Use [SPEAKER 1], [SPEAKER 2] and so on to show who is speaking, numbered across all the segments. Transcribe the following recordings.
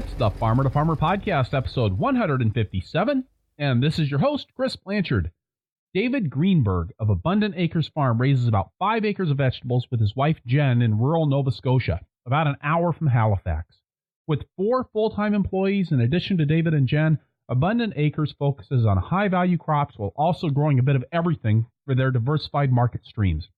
[SPEAKER 1] It's the Farmer to Farmer Podcast, episode 157, and this is your host, Chris Blanchard. David Greenberg of Abundant Acres Farm raises about 5 acres of vegetables with his wife Jen in rural Nova Scotia, about an hour from Halifax. With 4 full-time employees in addition to David and Jen, Abundant Acres focuses on high-value crops while also growing a bit of everything for their diversified market streams.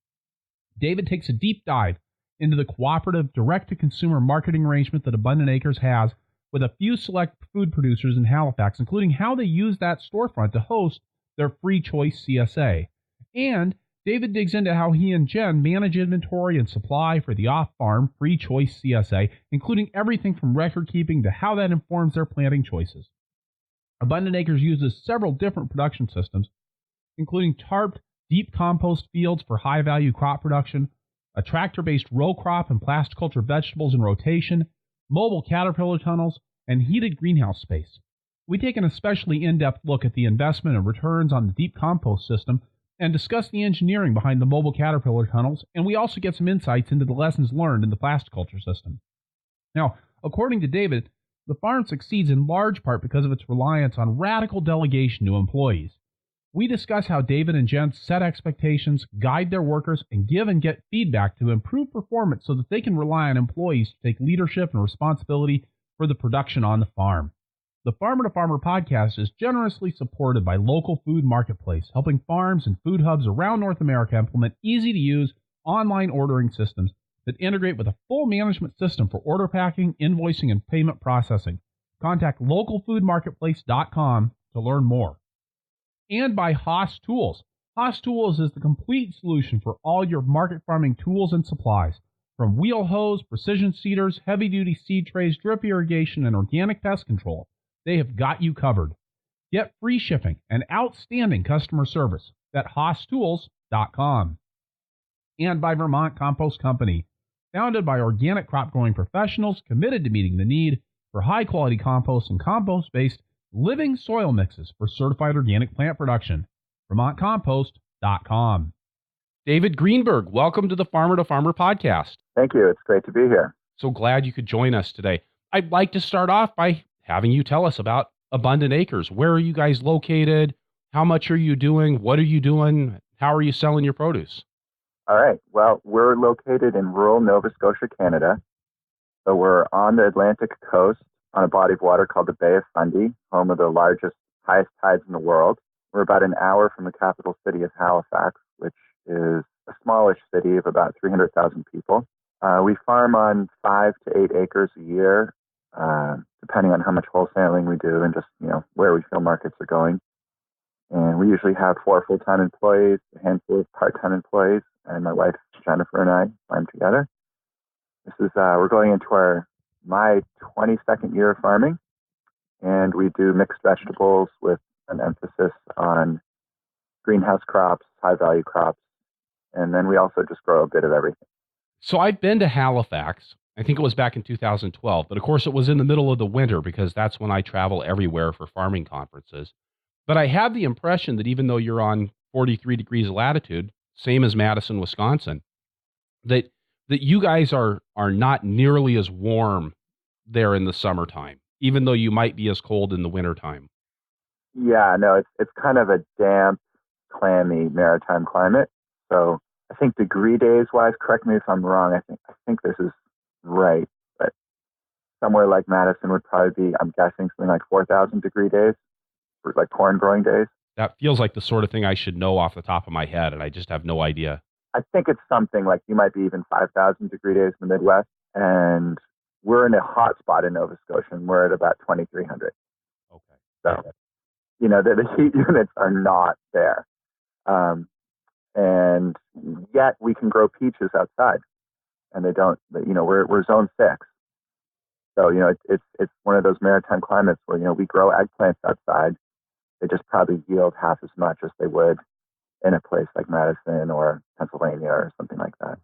[SPEAKER 1] David takes a deep dive into the cooperative direct-to-consumer marketing arrangement that Abundant Acres has with a few select food producers in Halifax, including how they use that storefront to host their free choice CSA. And David digs into how he and Jen manage inventory and supply for the off-farm free choice CSA, including everything from record keeping to how that informs their planting choices. Abundant Acres uses several different production systems, including tarped Deep-Compost fields for high-value crop production, a tractor-based row crop and Plasticulture vegetables in rotation, mobile caterpillar tunnels, and heated greenhouse space. We take an especially in-depth look at the investment and returns on the Deep-Compost system and discuss the engineering behind the mobile caterpillar tunnels, and we also get some insights into the lessons learned in the Plasticulture system. Now, according to David, the farm succeeds in large part because of its reliance on radical delegation to employees. We discuss how David and Jen set expectations, guide their workers, and give and get feedback to improve performance so that they can rely on employees to take leadership and responsibility for the production on the farm. The Farmer to Farmer podcast is generously supported by Local Food Marketplace, helping farms and food hubs around North America implement easy-to-use online ordering systems that integrate with a full management system for order packing, invoicing, and payment processing. Contact localfoodmarketplace.com to learn more. And by Haas Tools. Haas Tools is the complete solution for all your market farming tools and supplies. From wheel hose, precision seeders, heavy-duty seed trays, drip irrigation, and organic pest control, they have got you covered. Get free shipping and outstanding customer service at HaasTools.com. And by Vermont Compost Company, founded by organic crop growing professionals committed to meeting the need for high-quality compost and compost-based living soil mixes for certified organic plant production. VermontCompost.com. David Greenberg, welcome to the Farmer to Farmer podcast.
[SPEAKER 2] Thank you. It's great to be here.
[SPEAKER 1] So glad you could join us today. I'd like to start off by having you tell us about Abundant Acres. Where are you guys located? How much are you doing? What are you doing? How are you selling your produce?
[SPEAKER 2] All right. Well, we're located in rural Nova Scotia, Canada. So we're on the Atlantic coast on a body of water called the Bay of Fundy, home of the largest, highest tides in the world. We're about an hour from the capital city of Halifax, which is a smallish city of about 300,000 people. We farm on 5 to 8 acres a year, depending on how much wholesaling we do and just, where we feel markets are going. And we usually have 4 full-time employees, a handful of part-time employees, and my wife, Jennifer, and I farm together. This is, we're going into my 22nd year of farming, and we do mixed vegetables with an emphasis on greenhouse crops, high-value crops, and then we also just grow a bit of everything.
[SPEAKER 1] So I've been to Halifax. I think it was back in 2012, but of course it was in the middle of the winter because that's when I travel everywhere for farming conferences. But I have the impression that even though you're on 43 degrees of latitude, same as Madison, Wisconsin, that you guys are not nearly as warm there in the summertime, even though you might be as cold in the wintertime.
[SPEAKER 2] Yeah, no, it's kind of a damp, clammy maritime climate. So I think degree days wise, correct me if I'm wrong, I think this is right, but somewhere like Madison would probably be, I'm guessing, something like 4,000 degree days, for like corn growing days.
[SPEAKER 1] That feels like the sort of thing I should know off the top of my head, and I just have no idea.
[SPEAKER 2] I think it's something like you might be even 5,000 degree days in the Midwest, and we're in a hot spot in Nova Scotia, and we're at about 2,300.
[SPEAKER 1] Okay.
[SPEAKER 2] So, the heat units are not there. And yet we can grow peaches outside, and they don't, we're zone 6. So, it's one of those maritime climates where, we grow eggplants outside. They just probably yield half as much as they would in a place like Madison or Pennsylvania or something like that.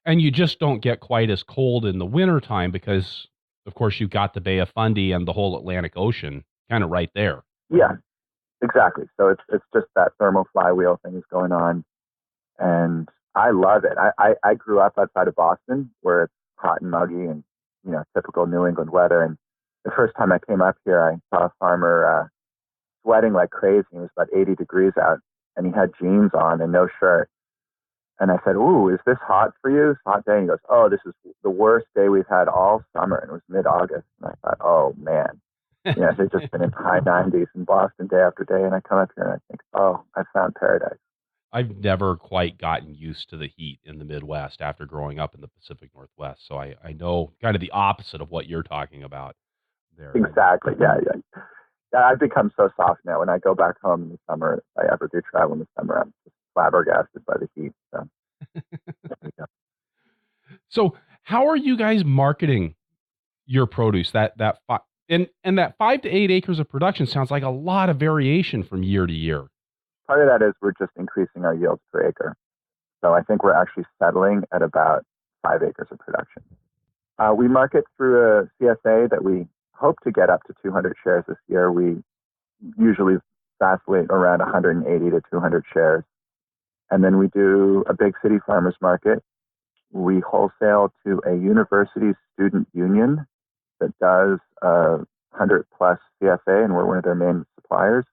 [SPEAKER 1] And you just don't get quite as cold in the wintertime because, of course, you've got the Bay of Fundy and the whole Atlantic Ocean kind of right there.
[SPEAKER 2] Yeah, exactly. So it's just that thermal flywheel thing is going on. And I love it. I grew up outside of Boston where it's hot and muggy and, typical New England weather. And the first time I came up here, I saw a farmer sweating like crazy. It was about 80 degrees out, and he had jeans on and no shirt. And I said, "Ooh, is this hot for you? It's a hot day." And he goes, "Oh, this is the worst day we've had all summer." And it was mid-August. And I thought, "Oh, man." It's just been in high 90s in Boston day after day. And I come up here and I think, "Oh, I found paradise."
[SPEAKER 3] I've never quite gotten used to the heat in the Midwest after growing up in the Pacific Northwest. So I know kind of the opposite of what you're talking about there.
[SPEAKER 2] Exactly. Yeah. I've become so soft now. When I go back home in the summer, if I ever do travel in the summer, I'm just flabbergasted by the heat. So, there we go.
[SPEAKER 3] So how are you guys marketing your produce? And that 5 to 8 acres of production sounds like a lot of variation from year to year.
[SPEAKER 2] Part of that is we're just increasing our yields per acre. So I think we're actually settling at about 5 acres of production. We market through a CSA that we hope to get up to 200 shares this year. We usually vacillate around 180 to 200 shares. And then we do a big city farmers market. We wholesale to a university student union that does 100 plus CSA, and we're one of their main suppliers.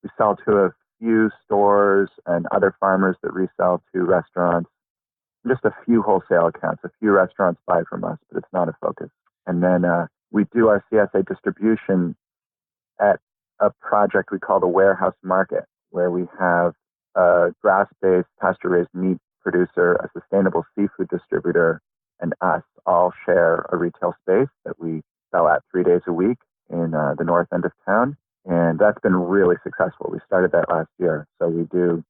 [SPEAKER 2] We sell to a few stores and other farmers that resell to restaurants. Just a few wholesale accounts. A few restaurants buy from us, but it's not a focus. And then we do our CSA distribution at a project we call the Warehouse Market, where we have a grass-based pasture-raised meat producer, a sustainable seafood distributor, and us all share a retail space that we sell at 3 days a week in the north end of town. And that's been really successful. We started that last year. So we do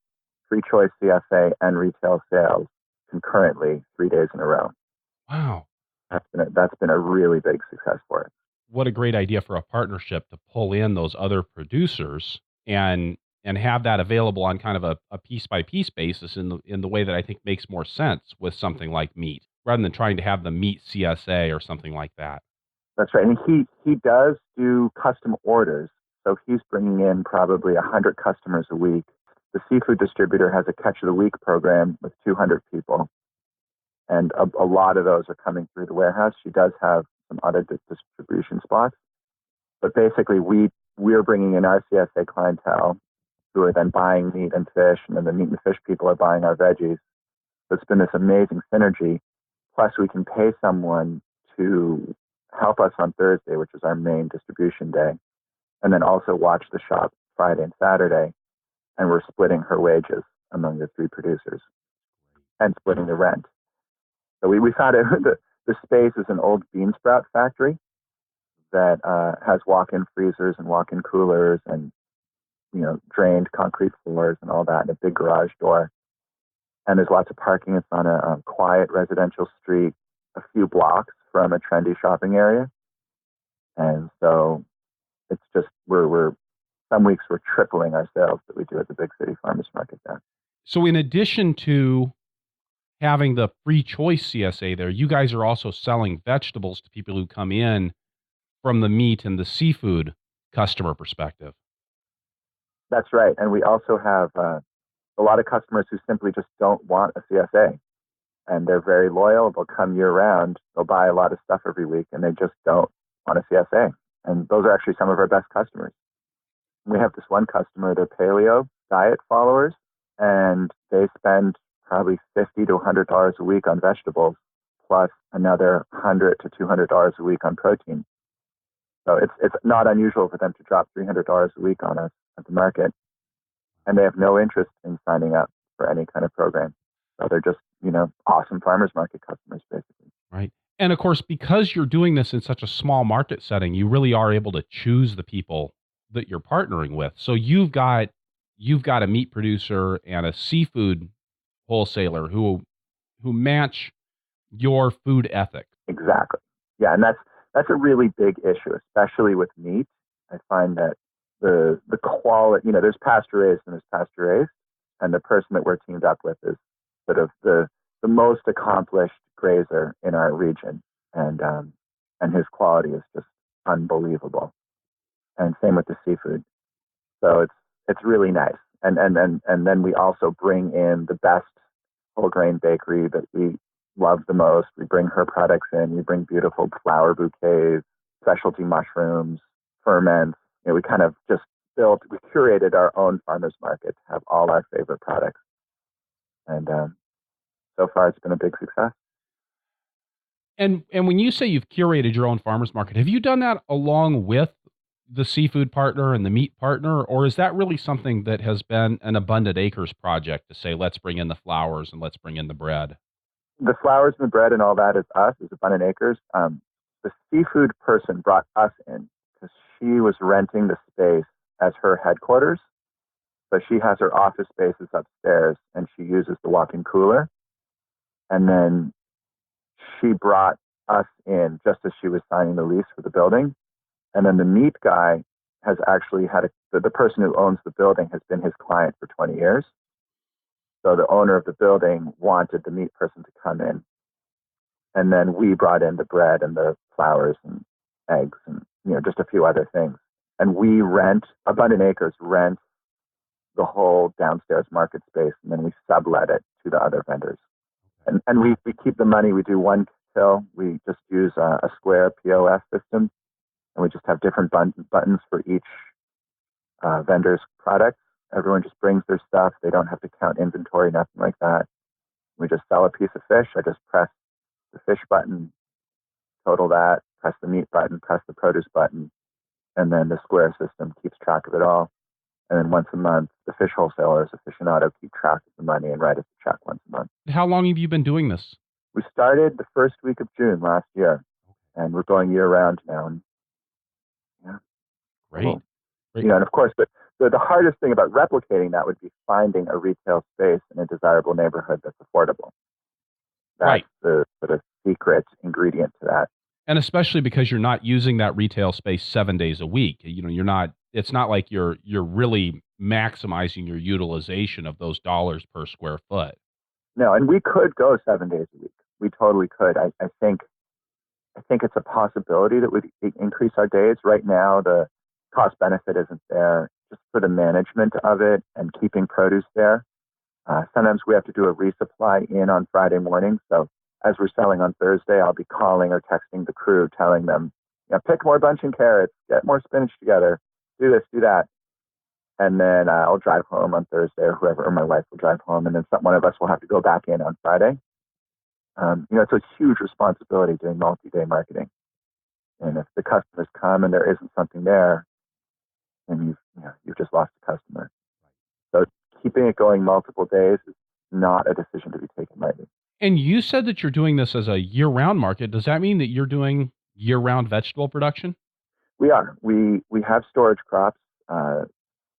[SPEAKER 2] free choice CSA and retail sales concurrently 3 days in a row.
[SPEAKER 3] Wow.
[SPEAKER 2] That's been a really big success for us.
[SPEAKER 3] What a great idea for a partnership to pull in those other producers and have that available on kind of a piece by piece basis in the way that I think makes more sense with something like meat, rather than trying to have the meat CSA or something like that.
[SPEAKER 2] That's right. And he does do custom orders. So he's bringing in probably 100 customers a week. The seafood distributor has a catch of the week program with 200 people. And a lot of those are coming through the warehouse. She does have some other distribution spots. But basically, we're bringing in our CSA clientele who are then buying meat and fish, and then the meat and fish people are buying our veggies. So it's been this amazing synergy. Plus, we can pay someone to help us on Thursday, which is our main distribution day, and then also watch the shop Friday and Saturday. And we're splitting her wages among the three producers and splitting the rent. So we found out the space is an old bean sprout factory that has walk-in freezers and walk-in coolers and drained concrete floors and all that, and a big garage door. And there's lots of parking. It's on a quiet residential street, a few blocks from a trendy shopping area. And so it's just we're some weeks we're tripling our sales that we do at the big city farmers market there.
[SPEAKER 3] So in addition to having the free choice CSA there, you guys are also selling vegetables to people who come in from the meat and the seafood customer perspective.
[SPEAKER 2] That's right. And we also have a lot of customers who simply just don't want a CSA. And they're very loyal. They'll come year round. They'll buy a lot of stuff every week, and they just don't want a CSA. And those are actually some of our best customers. We have this one customer, they're paleo diet followers, and they spend probably $50 to $100 a week on vegetables, plus another $100 to $200 a week on protein. So it's not unusual for them to drop $300 a week on us at the market, and they have no interest in signing up for any kind of program. So they're just, awesome farmers market customers, basically.
[SPEAKER 3] Right. And of course, because you're doing this in such a small market setting, you really are able to choose the people that you're partnering with. So you've got a meat producer and a seafood wholesaler who match your food ethic.
[SPEAKER 2] Exactly. Yeah, and that's a really big issue, especially with meat. I find that the quality, there's pasture raised and there's pasture raised, and the person that we're teamed up with is sort of the most accomplished grazer in our region, and his quality is just unbelievable. And same with the seafood. So it's really nice. And then we also bring in the best whole grain bakery that we love the most. We bring her products in. We bring beautiful flower bouquets, specialty mushrooms, ferments. We kind of just we curated our own farmers market to have all our favorite products. And so far, it's been a big success.
[SPEAKER 3] And when you say you've curated your own farmers market, have you done that along with the seafood partner and the meat partner, or is that really something that has been an Abundant Acres project to say, let's bring in the flowers and let's bring in the bread?
[SPEAKER 2] The flowers and the bread and all that is us, is Abundant Acres. The seafood person brought us in because she was renting the space as her headquarters. So she has her office spaces upstairs and she uses the walk-in cooler. And then she brought us in just as she was signing the lease for the building. And then the meat guy has actually had the person who owns the building has been his client for 20 years. So the owner of the building wanted the meat person to come in. And then we brought in the bread and the flowers and eggs and, just a few other things. And we Abundant Acres rents the whole downstairs market space, and then we sublet it to the other vendors. And we keep the money. We do one till. We just use a Square POS system, and we just have different buttons for each vendor's product. Everyone just brings their stuff. They don't have to count inventory, nothing like that. We just sell a piece of fish. I just press the fish button, total that, press the meat button, press the produce button, and then the Square system keeps track of it all. And then once a month, the fish wholesalers, aficionado, keep track of the money and write us a check once a month.
[SPEAKER 3] How long have you been doing this?
[SPEAKER 2] We started the first week of June last year, and we're going year round now. And yeah,
[SPEAKER 3] Great.
[SPEAKER 2] Cool. And of course, the hardest thing about replicating that would be finding a retail space in a desirable neighborhood that's affordable. That's the sort of secret ingredient to that.
[SPEAKER 3] And especially because you're not using that retail space 7 days a week. It's not like you're really maximizing your utilization of those dollars per square foot.
[SPEAKER 2] No, and we could go 7 days a week. We totally could. I think it's a possibility that would increase our days. Right now, the cost benefit isn't there just for the management of it and keeping produce there. Sometimes we have to do a resupply in on Friday morning. So as we're selling on Thursday, I'll be calling or texting the crew, telling them, pick more bunching carrots, get more spinach together, do this, do that. And then I'll drive home on Thursday, or my wife will drive home, and then one of us will have to go back in on Friday. It's a huge responsibility doing multi-day marketing. And if the customers come and there isn't something there, then you've just lost a customer. So keeping it going multiple days is not a decision to be taken lightly.
[SPEAKER 3] And you said that you're doing this as a year-round market. Does that mean that you're doing year-round vegetable production?
[SPEAKER 2] We are. We have storage crops.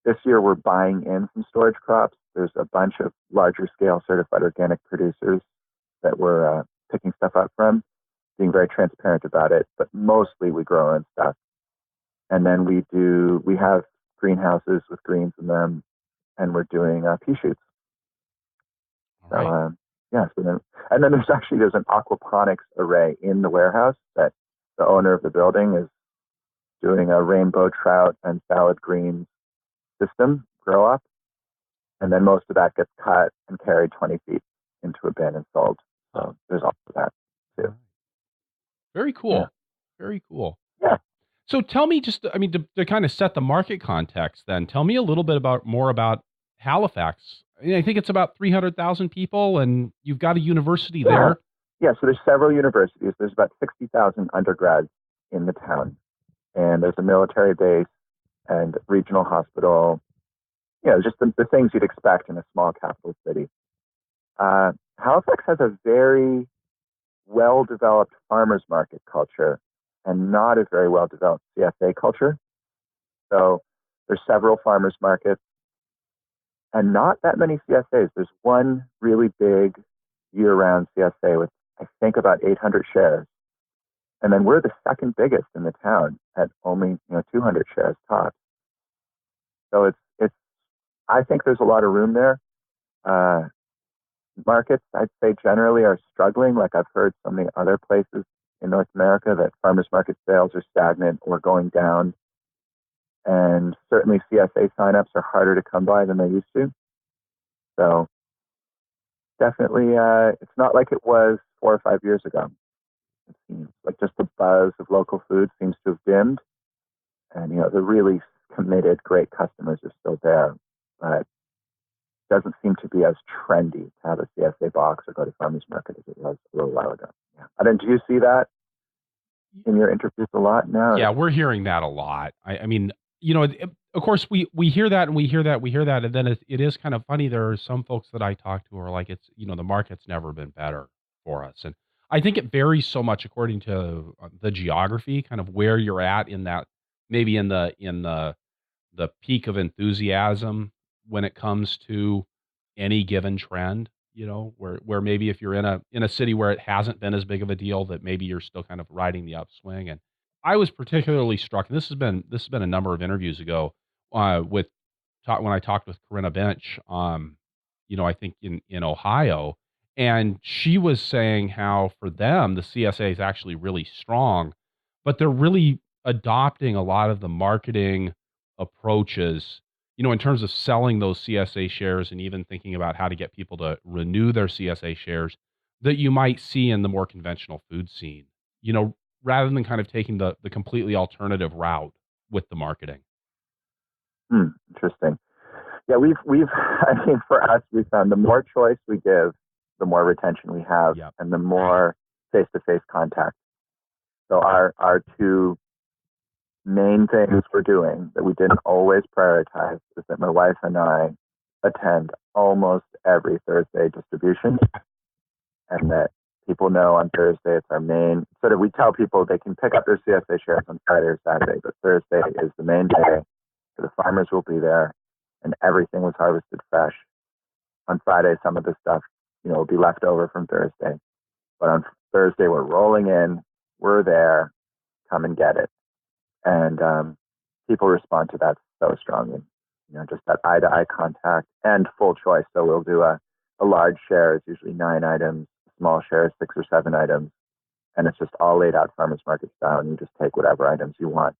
[SPEAKER 2] This year we're buying in some storage crops. There's a bunch of larger scale certified organic producers that we're picking stuff up from, being very transparent about it, but mostly we grow our own stuff. And then we have greenhouses with greens in them, and we're doing pea shoots.
[SPEAKER 3] Right.
[SPEAKER 2] And then there's an aquaponics array in the warehouse that the owner of the building is doing a rainbow trout and salad greens system grow up. And then most of that gets cut and carried 20 feet into a bin and sold. So there's also that too.
[SPEAKER 3] Very cool. Yeah. Very cool.
[SPEAKER 2] Yeah.
[SPEAKER 3] So tell me to kind of set the market context then, tell me a little bit more about Halifax. I think it's about 300,000 people, and you've got a university there.
[SPEAKER 2] Yeah, so there's several universities. There's about 60,000 undergrads in the town, and there's a military base and regional hospital. Just the things you'd expect in a small capital city. Halifax has a very well-developed farmers market culture and not a very well-developed CSA culture. So there's several farmers markets and not that many CSAs. There's one really big year-round CSA with, I think, about 800 shares. And then we're the second biggest in the town at only 200 shares tops. So it's I think there's a lot of room there. Markets, I'd say, generally are struggling. Like I've heard so many other places in North America that farmers market sales are stagnant or going down. And certainly CSA signups are harder to come by than they used to. So definitely, it's not like it was 4 or 5 years ago. It seems like just the buzz of local food seems to have dimmed, and the really committed, great customers are still there, but it doesn't seem to be as trendy to have a CSA box or go to farmers market as it was a little while ago. Yeah. Do you see that in your interviews a lot now?
[SPEAKER 3] Yeah, we're hearing that a lot. I mean, of course, we hear that and we hear that, and then it is kind of funny. There are some folks that I talk to who are like, it's the market's never been better for us, and I think it varies so much according to the geography, kind of where you're at in that, maybe in the peak of enthusiasm when it comes to any given trend. Where maybe if you're in a city where it hasn't been as big of a deal, that maybe you're still kind of riding the upswing. And I was particularly struck, and this has been a number of interviews ago, when I talked with Corinna Bench, I think in Ohio, and she was saying how for them the CSA is actually really strong, but they're really adopting a lot of the marketing approaches, in terms of selling those CSA shares and even thinking about how to get people to renew their CSA shares, that you might see in the more conventional food scene, rather than kind of taking the completely alternative route with the marketing.
[SPEAKER 2] Interesting. Yeah, we've for us, we found the more choice we give, the more retention we have,
[SPEAKER 3] Yep.
[SPEAKER 2] and the more face-to-face contact. So our two main things we're doing that we didn't always prioritize is that my wife and I attend almost every Thursday distribution, and that people know on Thursday it's our main, sort of, we tell people they can pick up their CSA shares on Friday or Saturday, but Thursday is the main day. So the farmers will be there, and everything was harvested fresh. On Friday, some of the stuff, will be left over from Thursday. But on Thursday, we're rolling in, we're there, come and get it. And people respond to that so strongly. Just that eye-to-eye contact and full choice. So we'll do a large share, it's usually 9 items, a small share is 6 or 7 items, and it's just all laid out farmers market style, and you just take whatever items you want.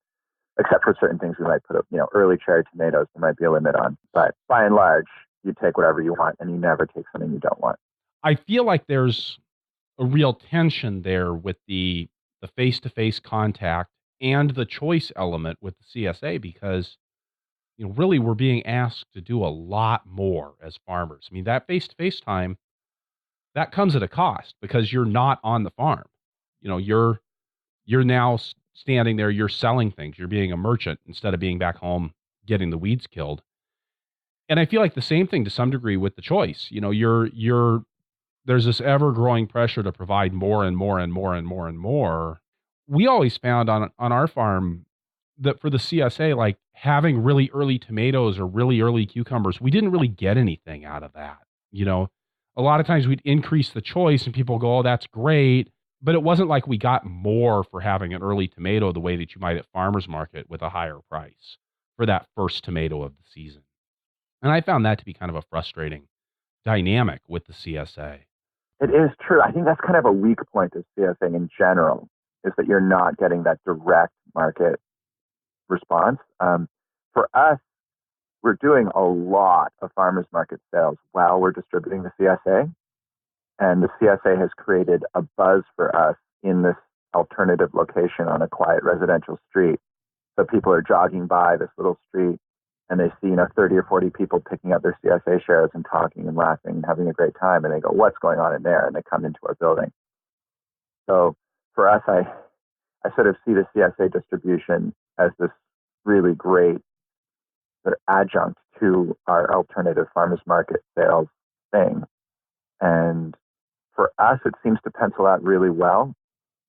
[SPEAKER 2] Except for certain things we might put up, early cherry tomatoes, there might be a limit on. But by and large, you take whatever you want, and you never take something you don't want.
[SPEAKER 3] I feel like there's a real tension there with the face-to-face contact and the choice element with the CSA, because, really we're being asked to do a lot more as farmers. I mean, that face-to-face time, that comes at a cost because you're not on the farm. You're now standing there, you're selling things, you're being a merchant instead of being back home getting the weeds killed. And I feel like the same thing to some degree with the choice. There's this ever growing pressure to provide more and more and more and more and more. We always found on our farm that for the CSA, like having really early tomatoes or really early cucumbers, we didn't really get anything out of that. A lot of times we'd increase the choice and people go, oh, that's great. But it wasn't like we got more for having an early tomato the way that you might at farmer's market with a higher price for that first tomato of the season. And I found that to be kind of a frustrating dynamic with the CSA.
[SPEAKER 2] It is true. I think that's kind of a weak point of CSA in general, is that you're not getting that direct market response. For us, we're doing a lot of farmers market sales while we're distributing the CSA. And the CSA has created a buzz for us in this alternative location on a quiet residential street. So people are jogging by this little street and they see, 30 or 40 people picking up their CSA shares and talking and laughing and having a great time. And they go, what's going on in there? And they come into our building. So for us, I sort of see the CSA distribution as this really great sort of adjunct to our alternative farmers market sales thing. And for us, it seems to pencil out really well.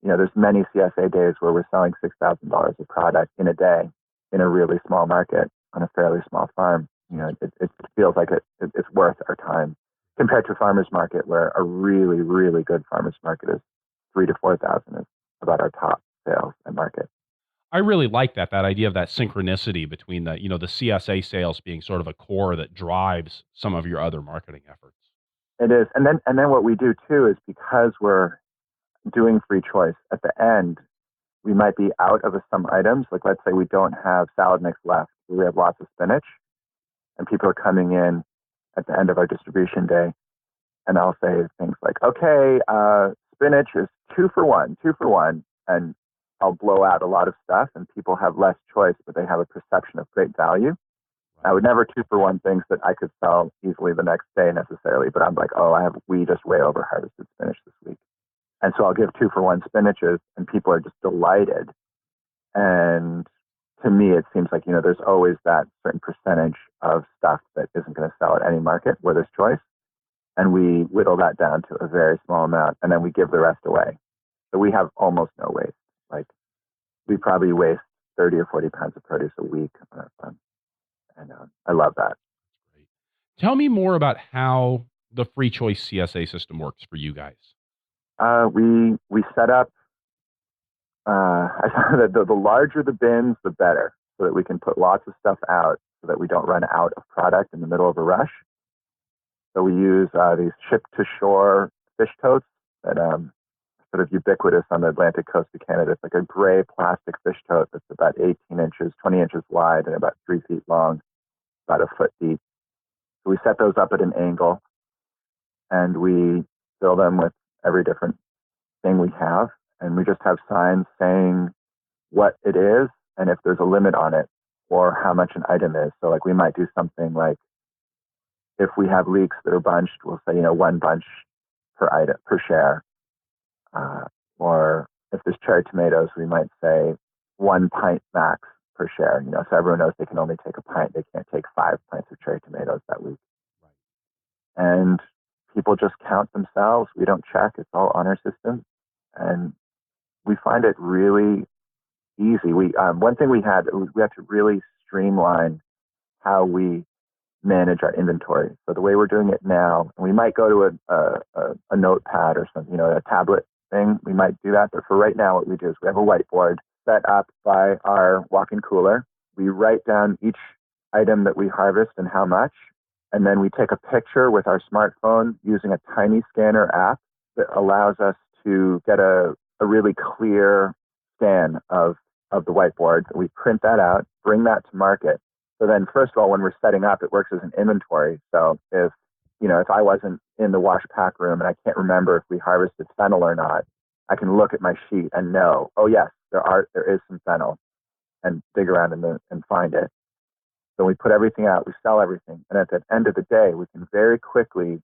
[SPEAKER 2] There's many CSA days where we're selling $6,000 of product in a day in a really small market on a fairly small farm. It feels like it's worth our time compared to a farmer's market where a really, really good farmer's market is 3,000 to 4,000 is about our top sales and market.
[SPEAKER 3] I really like that idea of that synchronicity between the CSA sales being sort of a core that drives some of your other marketing efforts.
[SPEAKER 2] It is. And then what we do too is, because we're doing free choice, at the end, we might be out of some items. Like, let's say we don't have salad mix left. We have lots of spinach, and people are coming in at the end of our distribution day, and I'll say things like, okay, spinach is two for one, and I'll blow out a lot of stuff, and people have less choice, but they have a perception of great value. I would never two for one things that I could sell easily the next day necessarily, but I'm like, oh, we just way over harvested spinach this week. And so I'll give two for one spinaches, and people are just delighted. And to me, it seems like, there's always that certain percentage of stuff that isn't going to sell at any market where there's choice. And we whittle that down to a very small amount, and then we give the rest away. So we have almost no waste. Like, we probably waste 30 or 40 pounds of produce a week on our farm. And I love that.
[SPEAKER 3] Great. Tell me more about how the free choice CSA system works for you guys.
[SPEAKER 2] We set up, I found that the larger the bins, the better, so that we can put lots of stuff out so that we don't run out of product in the middle of a rush. So we use these ship-to-shore fish totes that sort of ubiquitous on the Atlantic coast of Canada. It's like a gray plastic fish tote that's about 18 inches, 20 inches wide, and about 3 feet long, about a foot deep. So we set those up at an angle, and we fill them with every different thing we have, and we just have signs saying what it is and if there's a limit on it or how much an item is. So like we might do something like, if we have leeks that are bunched, we'll say, one bunch per item, per share. Or if there's cherry tomatoes, we might say 1 pint max per share. So everyone knows they can only take a pint. They can't take 5 pints of cherry tomatoes that week. Right. And people just count themselves. We don't check. It's all on our system. And we find it really easy. One thing we had to really streamline how we manage our inventory. So the way we're doing it now, we might go to a notepad or something, a tablet thing. We might do that. But for right now, what we do is we have a whiteboard set up by our walk-in cooler. We write down each item that we harvest and how much. And then we take a picture with our smartphone using a tiny scanner app that allows us to get a really clear scan of the whiteboard. We print that out, bring that to market. So then, first of all, when we're setting up, it works as an inventory. So if I wasn't in the wash pack room and I can't remember if we harvested fennel or not, I can look at my sheet and know, oh yes, there is some fennel, and dig around and find it. So we put everything out, we sell everything, and at the end of the day, we can very quickly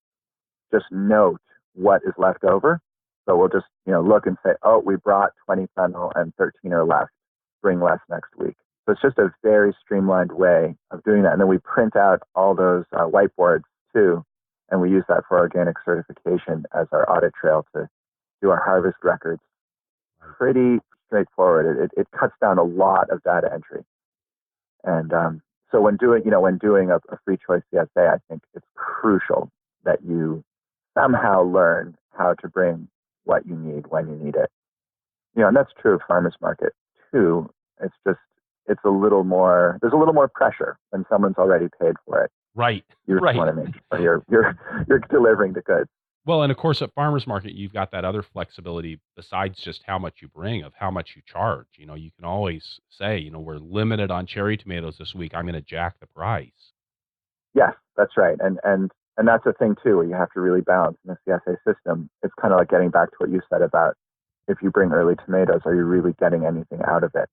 [SPEAKER 2] just note what is left over. So we'll just look and say, oh, we brought 20 fennel and 13 are left. Bring less next week. So it's just a very streamlined way of doing that. And then we print out all those whiteboards too, and we use that for organic certification as our audit trail to do our harvest records. Pretty straightforward. It cuts down a lot of data entry. And so when doing a free choice CSA, I think it's crucial that you somehow learn how to bring what you need when you need it. And that's true of farmers market too. It's just, there's a little more pressure when someone's already paid for it.
[SPEAKER 3] Right.
[SPEAKER 2] You just want to make sure you're delivering the goods.
[SPEAKER 3] Well, and of course at farmers market, you've got that other flexibility besides just how much you bring, of how much you charge. You can always say, we're limited on cherry tomatoes this week. I'm going to jack the price.
[SPEAKER 2] Yes, that's right. And that's a thing too, where you have to really balance in the CSA system. It's kind of like getting back to what you said about, if you bring early tomatoes, are you really getting anything out of it?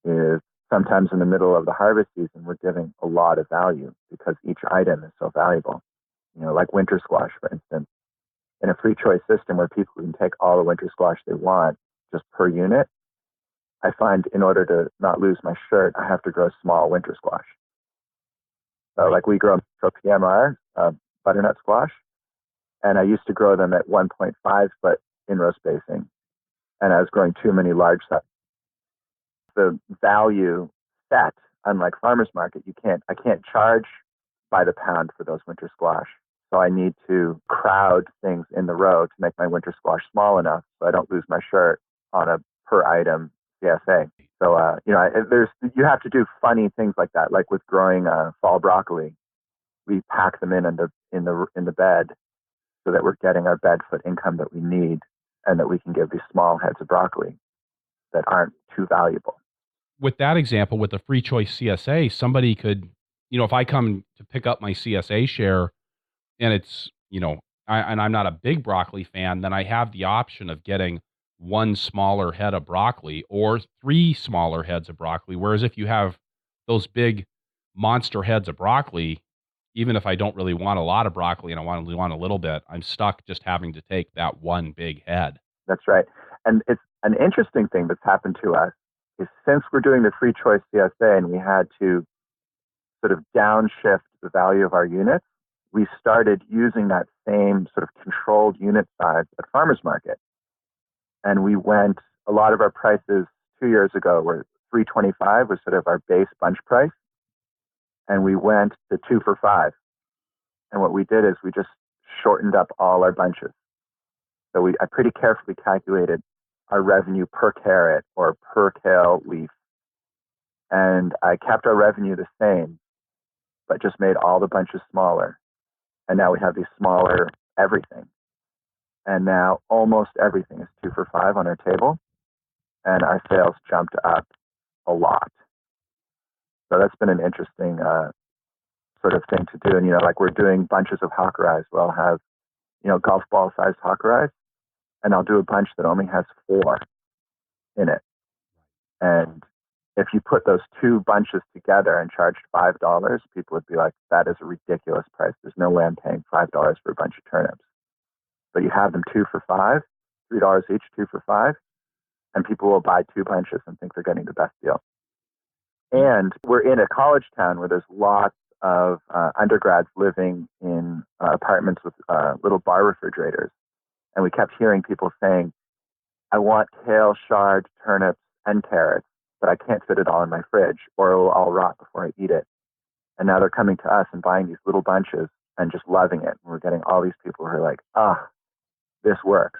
[SPEAKER 2] Is sometimes in the middle of the harvest season, we're giving a lot of value because each item is so valuable. Like winter squash, for instance. In a free choice system where people can take all the winter squash they want just per unit, I find in order to not lose my shirt, I have to grow small winter squash. So like we grow PMR, butternut squash, and I used to grow them at 1.5 foot in-row spacing, and I was growing too many large size. The value set, unlike farmers market, I can't charge by the pound for those winter squash. So I need to crowd things in the row to make my winter squash small enough so I don't lose my shirt on a per item CSA. So you have to do funny things like that, like with growing fall broccoli. We pack them in the bed so that we're getting our bed foot income that we need, and that we can give these small heads of broccoli that aren't too valuable.
[SPEAKER 3] With that example, with the free choice CSA, somebody could, if I come to pick up my CSA share and it's, and I'm not a big broccoli fan, then I have the option of getting one smaller head of broccoli or three smaller heads of broccoli. Whereas if you have those big monster heads of broccoli, even if I don't really want a lot of broccoli and I only want a little bit, I'm stuck just having to take that one big head.
[SPEAKER 2] That's right. And it's an interesting thing that's happened to us is since we're doing the free choice CSA and we had to sort of downshift the value of our units, we started using that same sort of controlled unit size at farmers market. And we went, a lot of our prices 2 years ago were $3.25 was sort of our base bunch price. And we went to 2 for $5. And what we did is we just shortened up all our bunches. So I pretty carefully calculated our revenue per carrot or per kale leaf. And I kept our revenue the same, but just made all the bunches smaller. And now we have these smaller everything. And now almost everything is 2 for $5 on our table. And our sales jumped up a lot. So that's been an interesting sort of thing to do. And, like we're doing bunches of Hawkerais. We'll have, golf ball sized Hawkerais. And I'll do a bunch that only has 4 in it. And if you put those 2 bunches together and charged $5, people would be like, that is a ridiculous price. There's no way I'm paying $5 for a bunch of turnips. But you have them 2 for $5, $3 each, 2 for $5, and people will buy 2 bunches and think they're getting the best deal. And we're in a college town where there's lots of undergrads living in apartments with little bar refrigerators. And we kept hearing people saying, I want kale, chard, turnips, and carrots, but I can't fit it all in my fridge or it will all rot before I eat it. And now they're coming to us and buying these little bunches and just loving it. And we're getting all these people who are like, this works.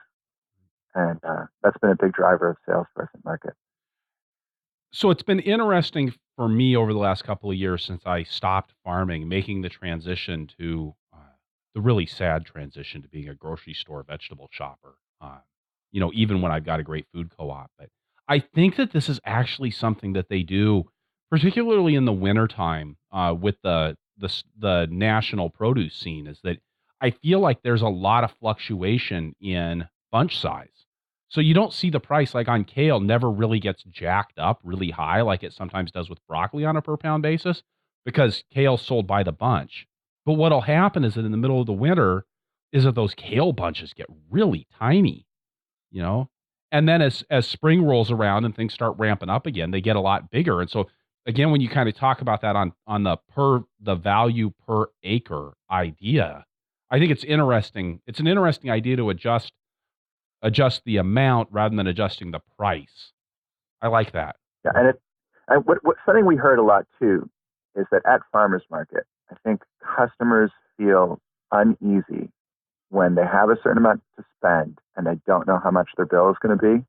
[SPEAKER 2] And that's been a big driver of sales for us at market.
[SPEAKER 3] So it's been interesting for me over the last couple of years since I stopped farming, making the transition to the really sad transition to being a grocery store vegetable shopper. Even when I've got a great food co-op, but I think that this is actually something that they do, particularly in the wintertime, with the national produce scene, is that I feel like there's a lot of fluctuation in bunch size. So you don't see the price like on kale never really gets jacked up really high like it sometimes does with broccoli on a per pound basis because kale's sold by the bunch. But what'll happen is that in the middle of the winter is that those kale bunches get really tiny, and then as spring rolls around and things start ramping up again, they get a lot bigger. And so again, when you kind of talk about that on the value per acre idea, I think it's interesting. It's an interesting idea to adjust the amount rather than adjusting the price. I like that.
[SPEAKER 2] Yeah, and what something we heard a lot too is that at farmers market, I think customers feel uneasy when they have a certain amount to spend and they don't know how much their bill is going to be,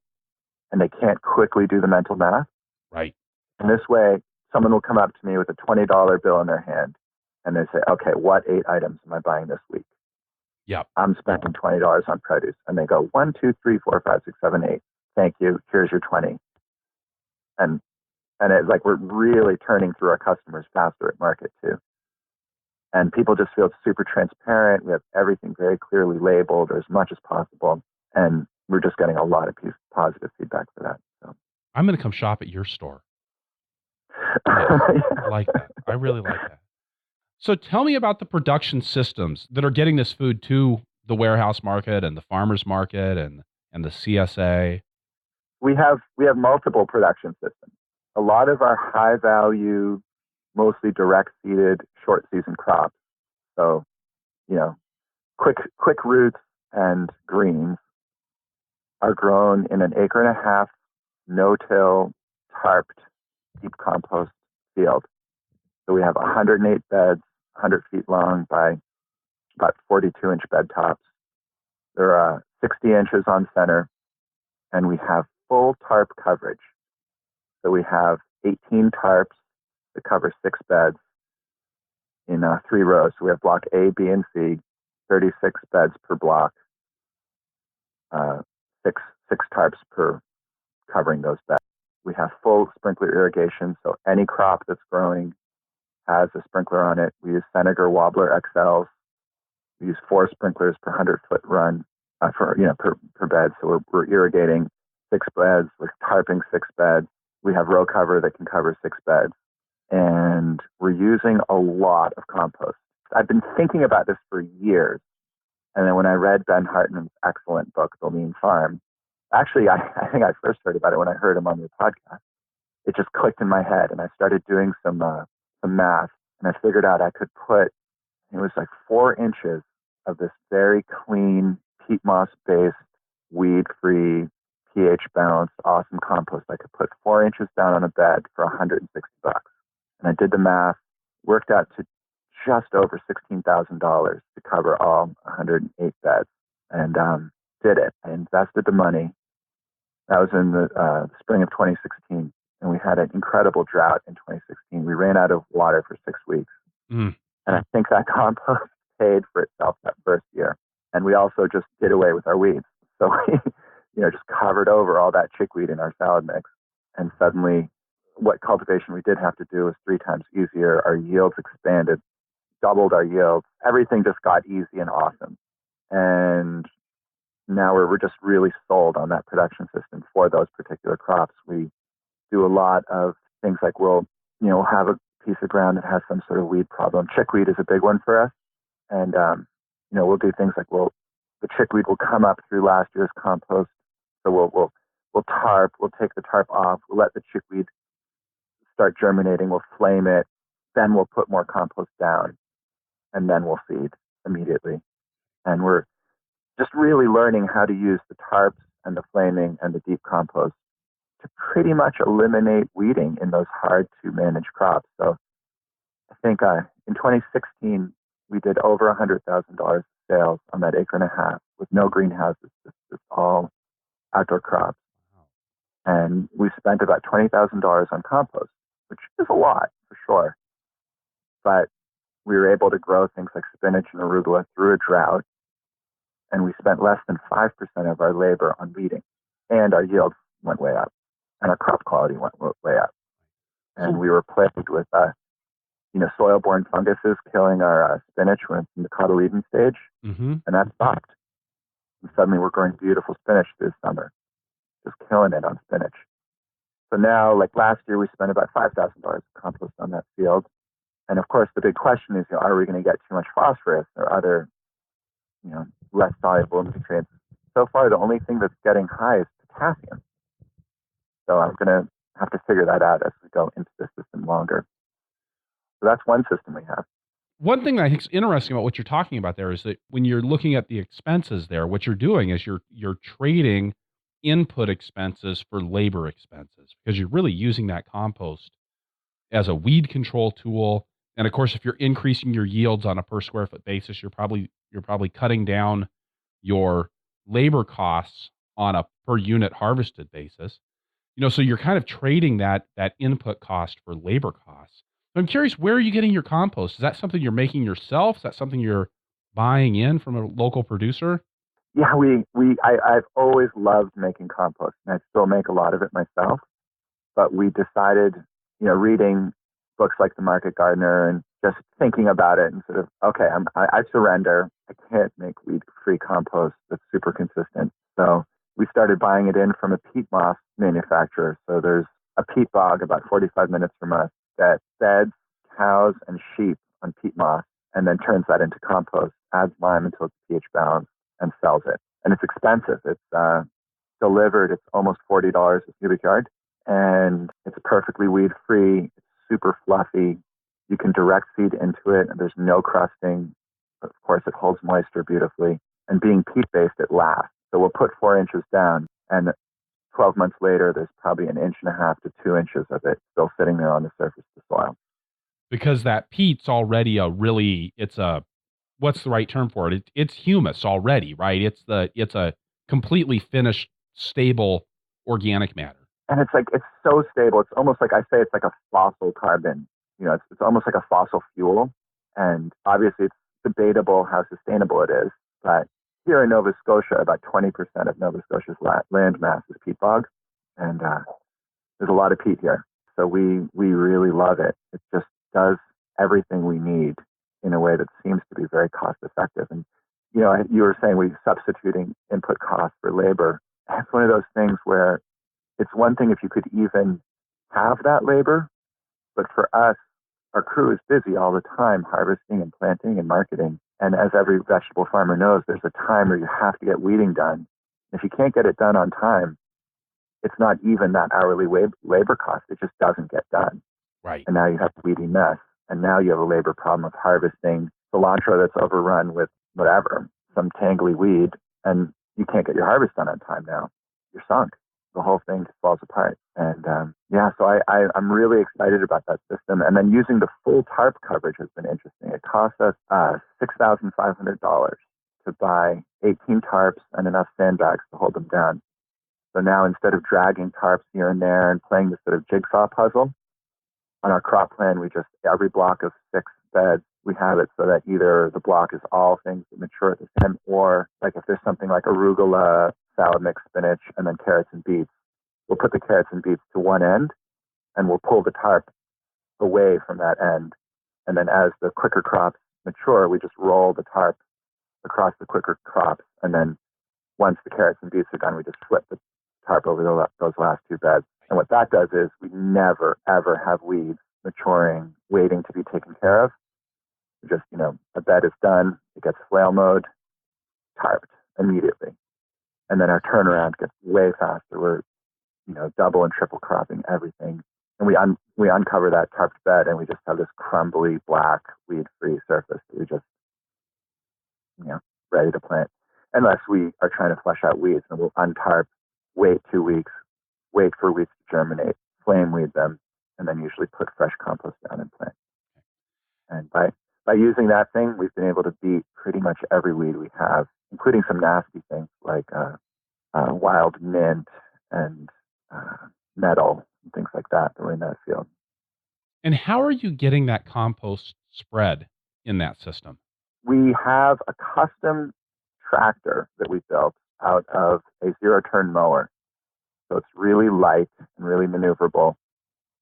[SPEAKER 2] and they can't quickly do the mental math.
[SPEAKER 3] Right.
[SPEAKER 2] And this way, someone will come up to me with a $20 bill in their hand, and they say, "Okay, what 8 items am I buying this week?"
[SPEAKER 3] Yeah.
[SPEAKER 2] I'm spending $20 on produce. And they go, 1, 2, 3, 4, 5, 6, 7, 8. Thank you. Here's your 20. And it's like we're really turning through our customers faster at market too. And people just feel super transparent. We have everything very clearly labeled or as much as possible. And we're just getting a lot of positive feedback for that. So
[SPEAKER 3] I'm going to come shop at your store. I like that. I really like that. So tell me about the production systems that are getting this food to the warehouse market and the farmers market and the CSA.
[SPEAKER 2] We have multiple production systems. A lot of our high value, mostly direct seeded, short season crops. So, quick roots and greens are grown in an 1.5 acre, no-till, tarped, Deep-Compost field. So we have 108 beds, 100 feet long by about 42-inch bed tops. There are 60 inches on center, and we have full tarp coverage. So we have 18 tarps that cover 6 beds in 3 rows. So we have block A, B, and C, 36 beds per block, 6 tarps per covering those beds. We have full sprinkler irrigation, so any crop that's growing has a sprinkler on it. We use Senegar Wobbler XLs. We use 4 sprinklers per 100-foot run per bed. So we're irrigating 6 beds. We're tarping 6 beds. We have row cover that can cover 6 beds. And we're using a lot of compost. I've been thinking about this for years. And then when I read Ben Hartman's excellent book, The Lean Farm, actually, I think I first heard about it when I heard him on your podcast. It just clicked in my head, and I started doing some math, and I figured out I could put, it was like 4 inches of this very clean, peat moss-based, weed-free, pH-balanced, awesome compost. I could put 4 inches down on a bed for $160. And I did the math, worked out to just over $16,000 to cover all 108 beds, and did it. I invested the money. That was in the spring of 2016, and we had an incredible drought in 2016. We ran out of water for 6 weeks, and I think that compost paid for itself that first year. And we also just did away with our weeds, so we, just covered over all that chickweed in our salad mix, and suddenly, what cultivation we did have to do was 3 times easier. Our yields expanded, doubled our yields. Everything just got easy and awesome. And now we're just really sold on that production system for those particular crops. We do a lot of things like we'll have a piece of ground that has some sort of weed problem. Chickweed is a big one for us. And, we'll do things like the chickweed will come up through last year's compost. So we'll tarp, we'll take the tarp off, we'll let the chickweed start germinating, we'll flame it, then we'll put more compost down, and then we'll feed immediately. And we're just really learning how to use the tarps and the flaming and the deep compost to pretty much eliminate weeding in those hard to manage crops. So I think in 2016, we did over $100,000 sales on that acre and a half with no greenhouses, just all outdoor crops. And we spent about $20,000 on compost, which is a lot for sure. But we were able to grow things like spinach and arugula through a drought. And we spent less than 5% of our labor on weeding. And our yields went way up. And our crop quality went way up. And we were plagued with, soil-borne funguses killing our spinach when it's in the cotyledon stage. Mm-hmm. And that stopped. And suddenly we're growing beautiful spinach this summer. Just killing it on spinach. So now, like last year, we spent about $5,000 of compost on that field. And of course, the big question is, are we going to get too much phosphorus or other, less soluble nutrients? So far, the only thing that's getting high is potassium. So I'm going to have to figure that out as we go into this system longer. So that's one system we have.
[SPEAKER 3] One thing that I think is interesting about what you're talking about there is that when you're looking at the expenses there, what you're doing is you're trading input expenses for labor expenses, because you're really using that compost as a weed control tool. And of course, if you're increasing your yields on a per square foot basis, you're probably cutting down your labor costs on a per unit harvested basis. So you're kind of trading that input cost for labor costs. I'm curious, where are you getting your compost? Is that something you're making yourself? Is that something you're buying in from a local producer?
[SPEAKER 2] Yeah, I've always loved making compost, and I still make a lot of it myself. But we decided, reading books like The Market Gardener and just thinking about it and sort of, okay, I surrender. I can't make weed-free compost that's super consistent. So we started buying it in from a peat moss manufacturer. So there's a peat bog about 45 minutes from us that beds cows and sheep on peat moss and then turns that into compost, adds lime until it's pH balanced, and sells it. And it's expensive. It's delivered. It's almost $40 a cubic yard, and it's perfectly weed-free. It's super fluffy. You can direct seed into it, and there's no crusting. Of course, it holds moisture beautifully. And being peat-based, it lasts. So we'll put 4 inches down, and 12 months later, there's probably 1.5 to 2 inches of it still sitting there on the surface of the soil.
[SPEAKER 3] Because that peat's already what's the right term for it? It's humus already, right? It's a completely finished, stable organic matter.
[SPEAKER 2] And it's so stable. It's almost like, I say, it's like a fossil carbon. It's almost like a fossil fuel. And obviously it's debatable how sustainable it is. But here in Nova Scotia, about 20% of Nova Scotia's land mass is peat bog. And there's a lot of peat here. So we really love it. It just does everything we need in a way that seems to be very cost effective. And you were saying we substituting input costs for labor. It's one of those things where it's one thing if you could even have that labor, but for us, our crew is busy all the time harvesting and planting and marketing. And as every vegetable farmer knows, there's a time where you have to get weeding done. If you can't get it done on time, it's not even that hourly labor cost. It just doesn't get done.
[SPEAKER 3] Right.
[SPEAKER 2] And now you have a weedy mess. And now you have a labor problem of harvesting cilantro that's overrun with whatever, some tangly weed, and you can't get your harvest done on time now. You're sunk. The whole thing just falls apart. And so I'm really excited about that system. And then using the full tarp coverage has been interesting. It costs us $6,500 to buy 18 tarps and enough sandbags to hold them down. So now instead of dragging tarps here and there and playing this sort of jigsaw puzzle, on our crop plan, we just, every block of 6 beds, we have it so that either the block is all things that mature at the same time, or like if there's something like arugula, salad mix, spinach, and then carrots and beets, we'll put the carrots and beets to one end and we'll pull the tarp away from that end. And then as the quicker crops mature, we just roll the tarp across the quicker crops. And then once the carrots and beets are done, we just flip the tarp over those last 2 beds. And what that does is we never, ever have weeds maturing, waiting to be taken care of. Just, a bed is done, it gets flail mowed, tarped immediately. And then our turnaround gets way faster. We're, double and triple cropping everything. And we uncover that tarped bed and we just have this crumbly, black, weed-free surface that we just, ready to plant. Unless we are trying to flush out weeds, and we'll untarp, wait 2 weeks, wait for weeds to germinate, flame weed them, and then usually put fresh compost down and plant. And by using that thing, we've been able to beat pretty much every weed we have, including some nasty things like wild mint and nettle and things like that were in that field.
[SPEAKER 3] And how are you getting that compost spread in that system?
[SPEAKER 2] We have a custom tractor that we built out of a zero-turn mower. So it's really light and really maneuverable.